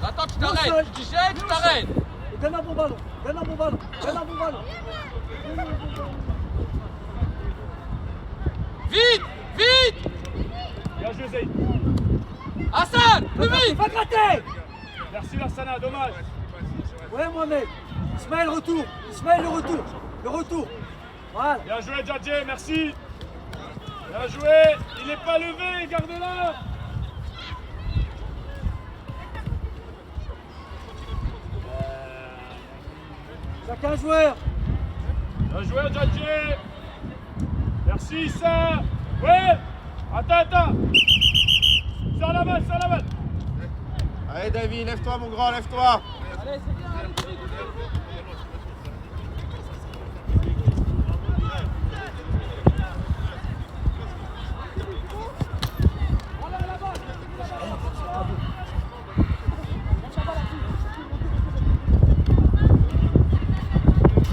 Attends, tu t'arrêtes. Tu dis j'ai, tu t'arrêtes. Donne un bon ballon. Donne un bon ballon. Donne un bon ballon. Vite, vite. Bien joué, Zaïd. Hassan, plus vite. Va gratter. Merci, Lassana, dommage. Ouais, Mohamed. Ismaël, retour. Ismaël, le retour. Le retour. Voilà. Bien joué, Djadje, merci. Bien joué. Il n'est pas levé, garde-la. Chacun joueur. Bien joué, Djadje. Merci, Issa. Ouais. Attends. Sors la balle, Allez, David, lève-toi, mon grand, lève-toi. Allez, c'est bien, allez, vite, vite.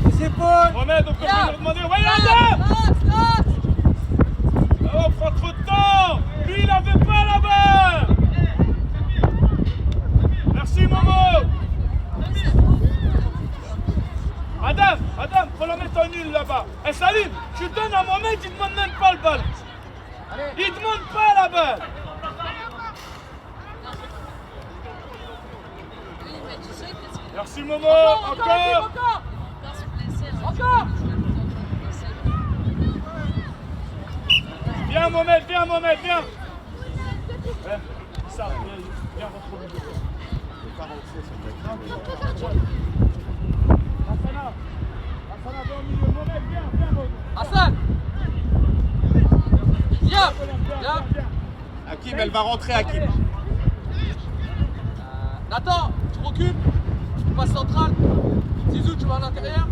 Les épaules. Mohamed, on peut venir demander. Ouais, Adam. Oh, on prend trop de temps. Lui, il avait pas la balle. Merci, Momo. Adam, faut la mettre en nul là-bas. Eh, Salim, tu donnes à Mohamed, il demande même pas le balle. Il demande pas la balle. Merci, Momo. Encore. Viens, Mohamed, viens. Ça, viens retrouver. Hassana, viens au milieu. Mohamed, viens. Hassan. Viens. Hakim, elle va rentrer, Hakim. Nathan, tu recules. Tu passes central. Zizou, tu vas à l'intérieur.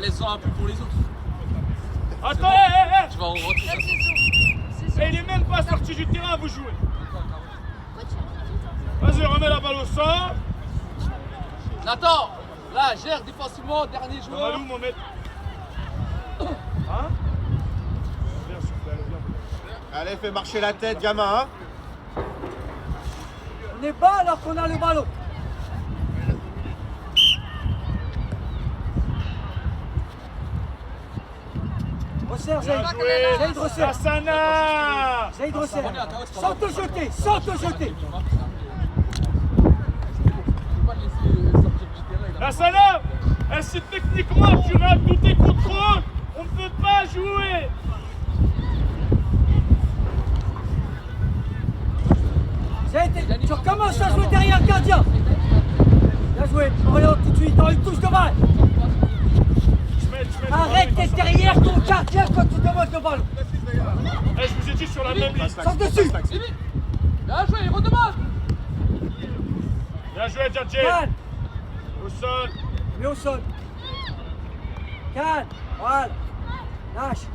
Laisse-en un peu pour les autres. Attends, Tu vas en rentrer. Et il est même pas sorti du terrain, vous jouez. Vas-y, remets la balle au centre. Nathan, là, gère défensivement, dernier joueur. Malou, Mohamed. Hein? Viens, souffle, viens. Allez, fais marcher la tête, gamin, hein. On est bas alors qu'on a le ballon. Resserre, Zaïd. Bien joué. Zaïd, resserre. Lassana. Zaïd, resserre. Sans te jeter. Lassana, si techniquement tu rates tous tes contrôles, on ne peut pas jouer. Zaïd, tu recommences à jouer derrière le gardien. Bien joué. Oriente tout de suite dans une touche de balle. Arrête d'être derrière ton gardien quand tu demandes le ballon. Je vous ai dit sur la même ligne. Sors dessus. Bien joué, il redemande. Bien joué, Djadje. Calme. Au sol. Mets au sol. Calme. Voilà. Lâche.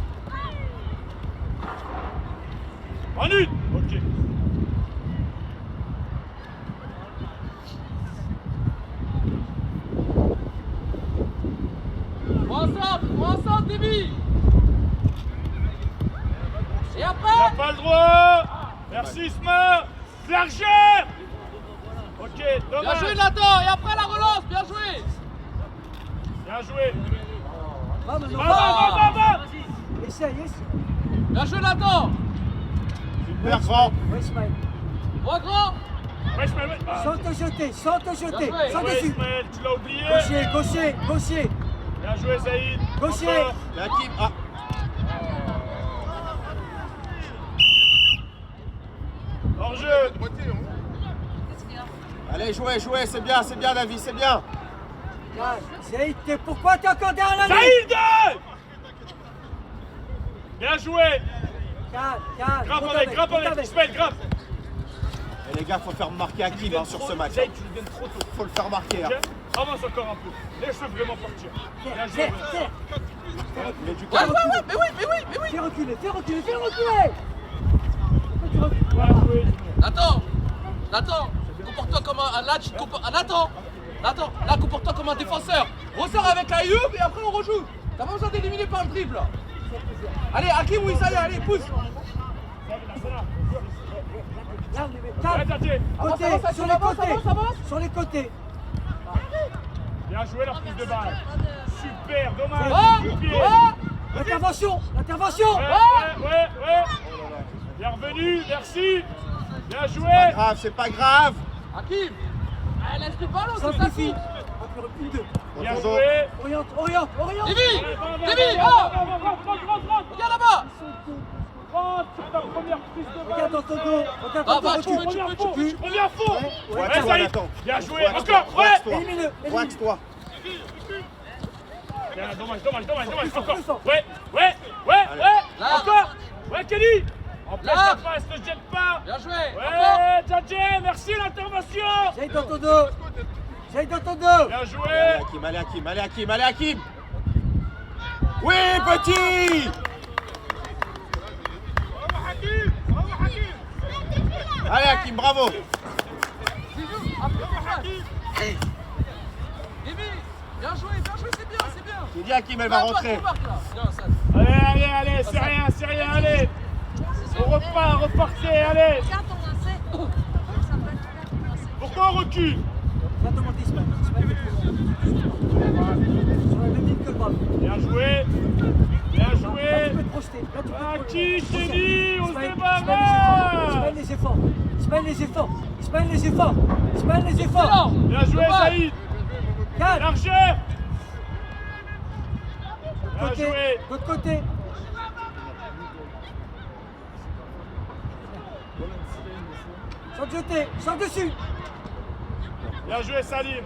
En une. Ok. Prends ensemble, Déby. Et Il n'a après pas le droit. Merci, Isma. Largeur. Ok, Bien dommage. joué, Nathan. Et après la relance, bien joué. Bien joué. Va maintenant. Va. Essaye. Bien joué, Nathan. Super grand. Ouais, Ismaël. Bon, grand. Ouais, Ismaël, ouais. Sans te jeter. Sans Bien joué. Ouais, dessus. Ismaël, tu l'as oublié. Gaucher. Bien joué, Zaïd. Gaucher. Encore. Et Hakim, ah. Hors-jeu. Droitier, hein. Allez, jouez, c'est bien, David, c'est bien. Zaïd, pourquoi t'es encore derrière la ligne? Zaïd. Bien joué. Calme. Grimpe avec. Ismaël, grimpe. Et les gars, faut faire marquer Hakim hein, sur ce match. Zaïd, tu lui donnes trop tôt. Faut le faire marquer. Hein. Tiens, avance encore un peu. Laisse-le vraiment partir. Bien joué. Serre. Mais du coup, Ouais, mais oui. Fais reculer. Bien joué. Nathan, comporte-toi comme un... Là, tu te comportes... Nathan, Attends, là, comporte-toi comme un défenseur. Ressors avec Ayoub et après on rejoue. T'as pas besoin d'éliminer par le dribble. Allez, Hakim ou Issaïa, allez, pousse. Regarde, les mecs, Ouais, calme. Tadjé. Côté, avance, sur les avance, côtés. avance, avance. Sur les côtés. Bien joué leur prise de balle. Super, dommage. Oh, Coup de pied. oh. L'intervention. L'intervention. Ouais. Bien revenu, merci. Bien joué. Pas grave, c'est pas grave. Hakim, laisse le ballon, c'est ça. Simplifie. Encore une, deux. Bien Retourne. joué. Oriente, oriente, oriente. Lévi, Allez, Lévi, va, oh, rentre. regarde là-bas. Rentre sur ta première prise de Regarde balle. dans ton dos. Regarde Va, dans ton va, dos. tu peux, tu peux, tu peux. Reviens à fond. Ouais, Ouais, Wax-toi, Saïd. Nathan. Bien joué. Wax-toi, Encore. Ouais. wax-toi. Élimine-le. Élimine. Wax-toi. Bien, dommage. Plus fort. Encore. Ouais. Là. Encore. Ouais, Kelly. En place, Là. la passe, ne jette pas. Bien joué. Encore. Ouais, Tadjé, merci l'intervention. J'aille dans ton dos. J'aille dans ton dos. Bien joué. Allez Hakim. Oui, petit. Allez Hakim, bravo. Lévi, bien joué, c'est bien. J'ai dit Hakim, elle va rentrer. Bien, ça. Allez, c'est rien, allez. On repartez, allez. Regarde ton lacet. Ça peut être super ton lacet. Pourquoi on recule? Va demander Ismaël. Ismaël est trop loin. Sur la même ligne que le ballon. Bien joué. Là, tu peux te projeter. Là, tu peux te Ah, projeter. qui t'ai dit? On se Ismaël, débarrasse. les efforts. Ismaël, les efforts. Excellent. Bien joué, Dommage. Saïd. Calme. Largeur. Bien Côté. joué. L'autre côté. Sans te jeter. Sans dessus. Bien joué, Salim.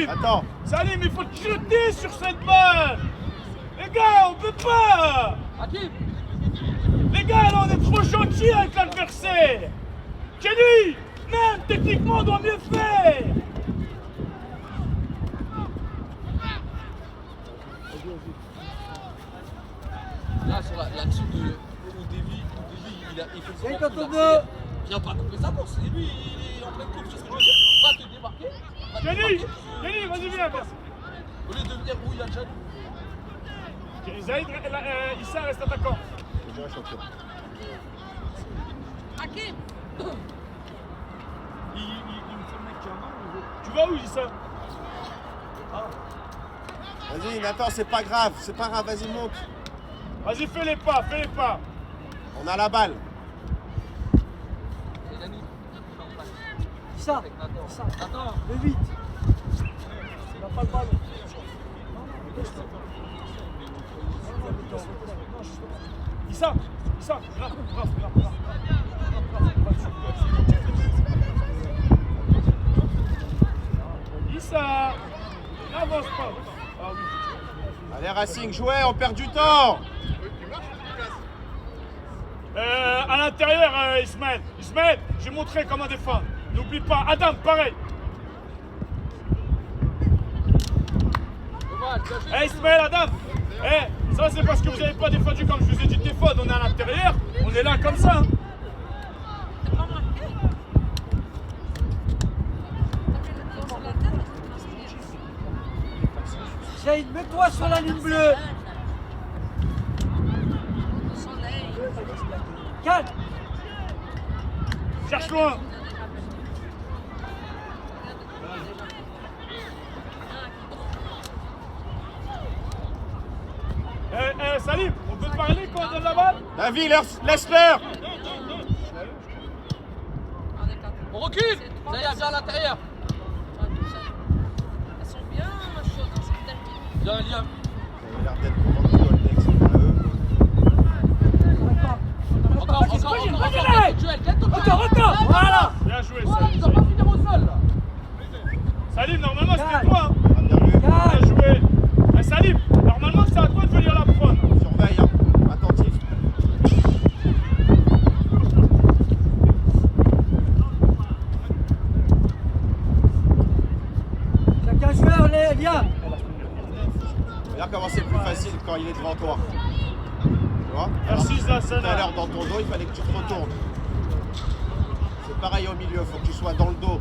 Attends. Salim, il faut te jeter sur cette balle. Les gars, on peut pas. Hakim, Les gars, là, on est trop gentils avec l'adversaire. Kenny, même techniquement, on doit mieux faire. là, là-dessus de Oudevi, il fait Viens le dans coup, ton il accélère. dos. Viens pas couper sa course, et lui, il est en pleine course, tu sais ce que je veux dire. Va te démarquer. Va te Kenny, démarquer. vas-y, viens. Merci. Au lieu de venir où il y a déjà lui. Zaïd, Issa reste attaquant. Hakim. Il me fait le mec qui a mal. Tu vas où, Issa? Vas-y, Nathan, c'est pas grave, vas-y, monte. Vas-y, fais les pas. On a la balle. Et Nani, Ça. attends. Le 8. Il n'a pas le ballon. Issa, grave. Issa, n'avance pas. Ah oui. Allez Racing, jouez, on perd du temps. À l'intérieur, Ismaël. Ismaël, j'ai montré comment défendre. N'oublie pas. Adam, pareil. Dommage, bien joué. Eh Ismaël, Adam. Ça c'est parce que vous n'avez pas défendu comme je vous ai dit de défendre. On est à l'intérieur. On est là comme ça. Hein. T'as pas marqué? T'as fait le tour sur la tête, tu peux m'inscrire. Zaïd, mets-toi sur la ligne bleue. Le soleil. Calme. Cherche loin. Salim, on peut te parler quand on donne la balle? David, laisse-leur. On recule. Ça y est, viens à l'intérieur. Elles sont bien chaudes, hein, c'est tellement. Viens, Liam. Ça a l'air d'être comment du Goldex, c'est pas eux. Encore. Joël, quel ton Encore. Voilà. Bien joué, Voilà, Salim. tu dois pas finir au sol là. Salim, normalement c'était Calme. toi. Hein. Ah, bien vu. Bien Calme. joué. Salim, normalement c'est à toi de venir la prendre. Surveille, hein. Attentif. Chacun joueur, les liens. Regarde comment c'est plus facile quand il est devant toi. Tu vois? Merci, Alors, Zassana. tout à l'heure dans ton dos, il fallait que tu te retournes. C'est pareil au milieu, faut que tu sois dans le dos.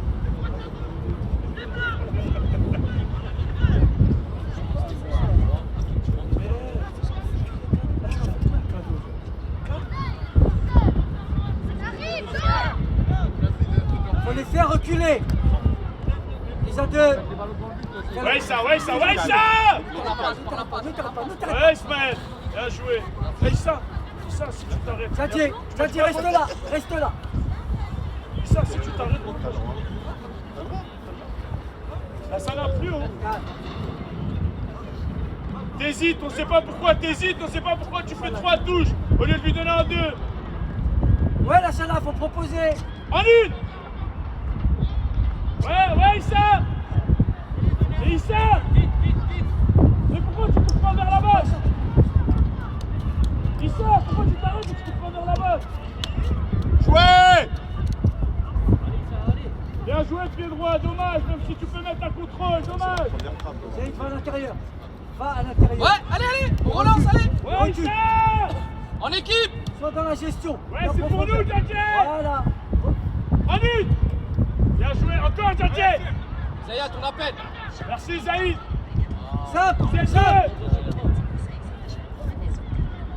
Faut les faire reculer. Ils ont deux. Ouais, ça. Ne t'arrête pas. Ouais, Ismaël. Bien joué. Ouais, ça, si tu t'arrêtes. Zadie, reste là. Ça, si tu t'arrêtes, on t'a joué. Là, ça n'a plus, hein. T'hésites, on sait pas pourquoi tu fais 3 touches au lieu de lui donner en 2. Ouais, la Salah, faut proposer. En une. Ouais, Issa. Et Issa. Mais pourquoi tu coupes pas vers la base? Issa, pourquoi tu t'arrêtes et tu coupes pas vers la base? Jouez! Bien joué, pied droit, dommage, même si tu peux mettre un contrôle, dommage. Zaïd, va à l'intérieur. Ouais, allez, on relance, allez. Ouais, Recule. Issa. En équipe. Sois dans la gestion. Ouais, Et en c'est pour profondeur. nous, Djadje. Voilà. En une. Bien joué, encore Djadje. Zaya, ton appel. Merci Zaïd. Simple. Bien Simple. joué.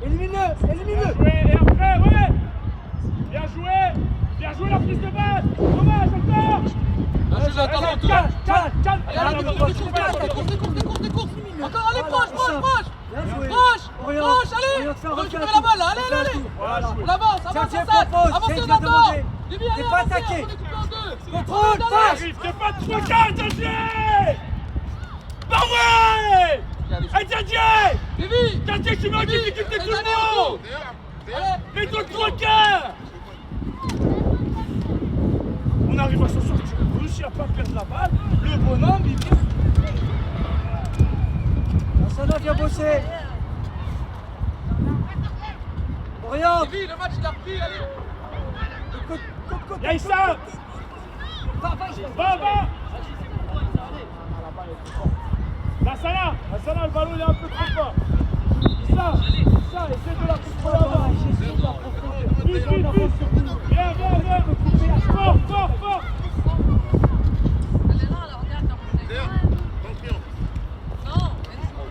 Élimine-le. Bien joué, et après, ouais. Bien joué la prise de balle. Dommage, encore. Bien joué, attends, Calme, retour. calme. Allez, des courses. Encore, allez, proche. Bien joué. Proche, Oriente. allez. Oriente, fais un recul. Récupère la balle, allez. Voilà. On avance, Zadie Assad. propose. Avancez, Zadie on attend. demandé. Lévi, T'es allez, pas avancez, attaqué. on équipe en 2. Contrôle, passe. Arrive, t'es pas trop calme, Djadje. Bah ouais. Hey Djadje. Lévi. Djadje, tu mets en difficulté tout le monde. Allez. Mets-toi le 3-4. On arrive à s'en sortir. On réussit à pas perdre la balle. Le bonhomme, il vient. La Salah vient bosser. Oriente. Lévi, le match il a repris, allez. Y'a Issa. Va. La Salah, le ballon il est un peu trop fort. Issa, essaie de la couper avant. Vite. Viens. Fort. Elle est là, là, regarde dans mon D'ailleurs, écran. confiance. Non,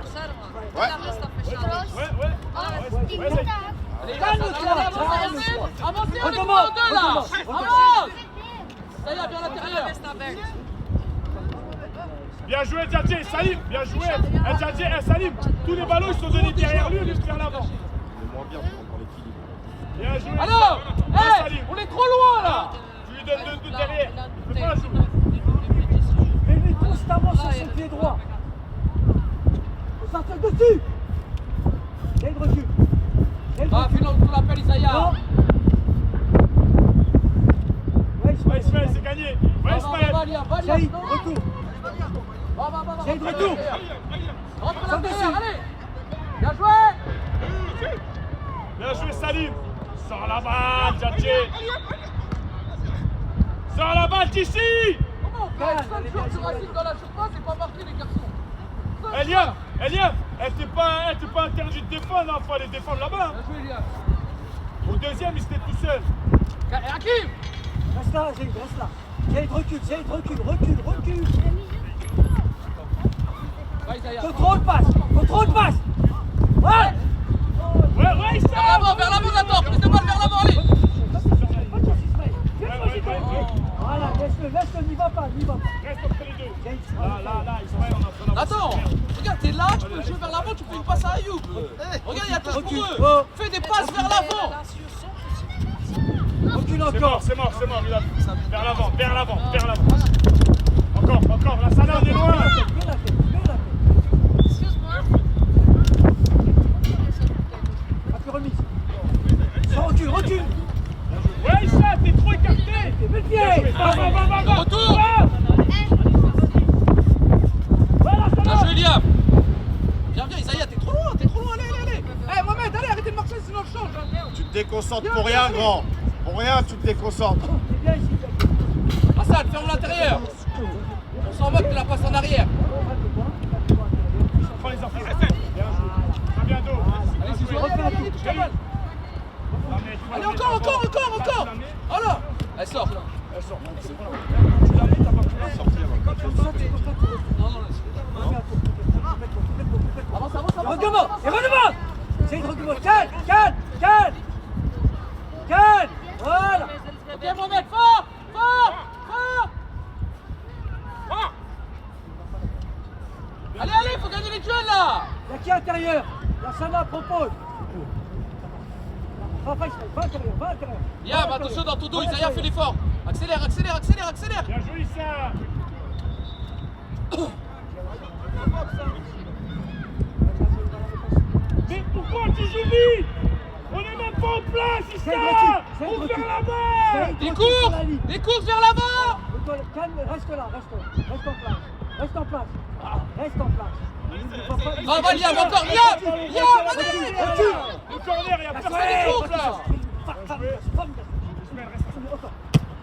observe. Ouais. La reste à faire charger. Ouais. Ouais, Zaïd. Allez, Calme-toi, avancez, on est Recommence, en 2 là. recommence. Avance. Zaya, viens à La l'intérieur. reste à faire. Bien joué Djadje, Salim, bien joué. Djadje et Salim, tous les ballons ils sont donnés derrière lui, vers l'avant. Il est moins bien pour prendre l'équilibre. Bien joué. Alors, Ouais, hey, Salim. on est trop loin là. Tu lui donnes deux derrière. Là, Tu peux pas la jouer. Mets-lui constamment sur son pied droit. Faut sortir dessus. Zaïd recule. Va, fais-le, on l'appelle Isaiah. Non. Ouais, Ouais, Ismaël, c'est gagné. Ouais, Ismaël. Va, Liam, Zaïd, non. retour. Va. Zaïd, retour. Rentre à Sors l'intérieur, dessus. allez. Bien joué. Bien joué Salim. Sors la balle, Djadje. Sors la balle d'ici. Comment on fait 5 jours sur Racing dans la surface et pas marquer les garçons? Eliam, elle t'est pas interdit de défendre, hein. Faut aller défendre là-bas. Bien joué, Liam. Au deuxième, il était tout seul. Hakim. Reste là, Zaïd, reste là. Zaïd, recule. Va, Isaiah. Contrôle, passe. Ouais. Ouais, Issa. Vers l'avant, d'abord. Prise de balle vers l'avant, allez. Voilà, laisse-le, n'y va pas. Reste entre les deux. Là, Ismaël, on a fait la Attends, regarde, t'es là, tu peux jouer vers l'avant, tu fais une passe à Ayoub. Regarde, il y a touche pour Recule. eux. Oh. Fais des passes vers l'avant. Recule C'est encore. mort, il a vers l'avant. Encore, la Salah, on est loin. Mets la tête. Excuse-moi. Un peu remise. Sans recule. Ouais, Issa, t'es trop écarté. Mets le pied. Va. Retour. Voilà, Bien Salah. joué, Liam. Viens, Isaiah, t'es trop loin, allez. Eh, Mohamed, allez, arrêtez de marcher, sinon je change. Tu te déconcentres pour rien, grand. Pour rien, tu te déconcentres. C'est bien ici. Hassan, ferme l'intérieur. On s'en moque de la passe en arrière. Prends les enfants. Bien joué. Très bien dos. Allez, c'est joué, allez, touche la balle. Allez, encore. Oh, redemande. Et redemande. Zaïd, redemande. Calme, calme, calme. Calme. Voilà. Ok, Mohamed, fort, fort, fort. Allez, allez, faut gagner les duels là. Il y a qui à l'intérieur? La Sana propose. Va à l'intérieur, va à l'intérieur. Yam, attention dans ton dos, Isaiah fait l'effort. Accélère, accélère, accélère, accélère. Bien joué, ça. Mais pourquoi tu joues vite? On est même pas en place, Issa. On fait là-bas. Des courses vers l'avant. Calme, reste là, reste en place. Reste en place. Reste en place. Va, va, Yam, encore, Yam, Yam, allez. Le corner, il y a personne qui court là.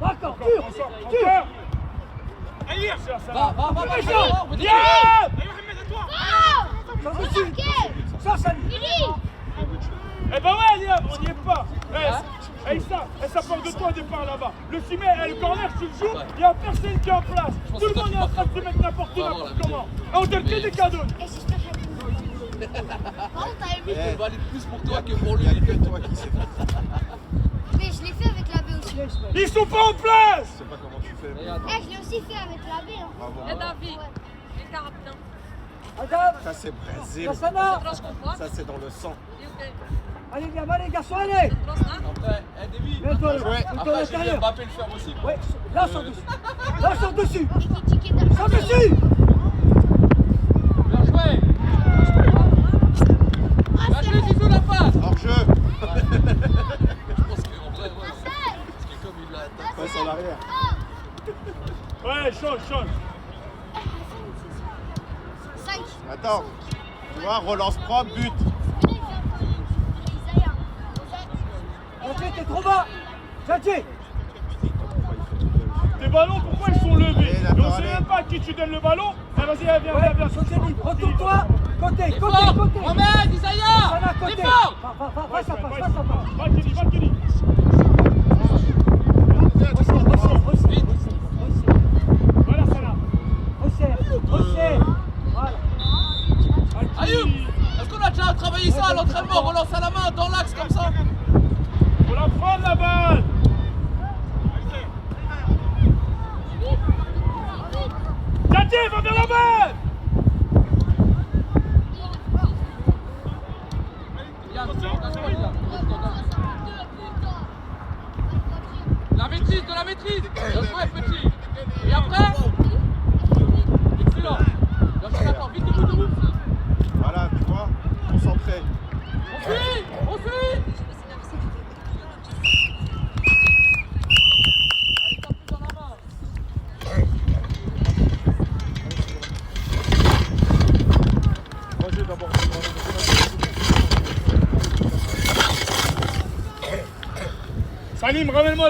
Encore, Encore. Allez, ça. Va, Yam. Sors dessus. Sors, Sali. Eh ben ouais, Liam, on n'y est pas. Eh, ça part de toi au départ là-bas. Le ciment, le corner, tu le joues, il n'y a personne qui est en place. Tout le monde est en train de se mettre n'importe où, n'importe comment. Et on donne que des cadeaux. Il valait plus pour toi que pour lui. Il n'y a que toi qui sais faire. Mais je l'ai fait avec la B aussi. Ils sont pas en place. Je sais pas comment tu fais. Eh, je l'ai aussi fait avec la B. Hein. Bravo. Et David. Et Carabin. Adam, Ça c'est Brésil. la Sana. Cross qu'on voit. Ça c'est dans le sang. Allez, viens, allez, garçons, allez. Cross là. Après, David. Viens-toi là. Ouais. Viens-toi à Après, j'ai vu l'intérieur. Mbappé le faire aussi. Ouais, là, sors dessus. Là, sors dessus. Tiki-tiki, Sors dessus. Bien joué. Bien joué, Zizou, la passe. Hors jeu. Je pense qu'en vrai, ouais. Parce que comme il l'a attaqué. Passe en arrière. Ouais, change. 5. Attends. Tu vois, relance propre, but. Jadji, t'es trop bas. Jadji. Tes ballons, pourquoi ils sont levés? Et Mais on attends, sait allez. même pas à qui tu donnes le ballon. Eh, vas-y, viens. Ouais, sauter libre. Retourne-toi. Côté. Effort. Mohamed, Isaiah. Sana, côté. Effort. Va, ça passe. Va, Kenny. Voilà, ça là. Resserre. Voilà. Ayoub, est-ce qu'on a déjà travaillé ça à l'entraînement? Relance à la main dans l'axe comme ça. Faut la prendre la balle. Tati, va vers la balle. Yann, engage-toi, Yann. La maîtrise, de la maîtrise. Bien joué, petit. Et après? Excellent. Bien joué, attends, vite, debout. Voilà, tu vois, concentré. On suit. Allez, tape plus dans la main. Roger d'abord. Salim, ramène-moi là.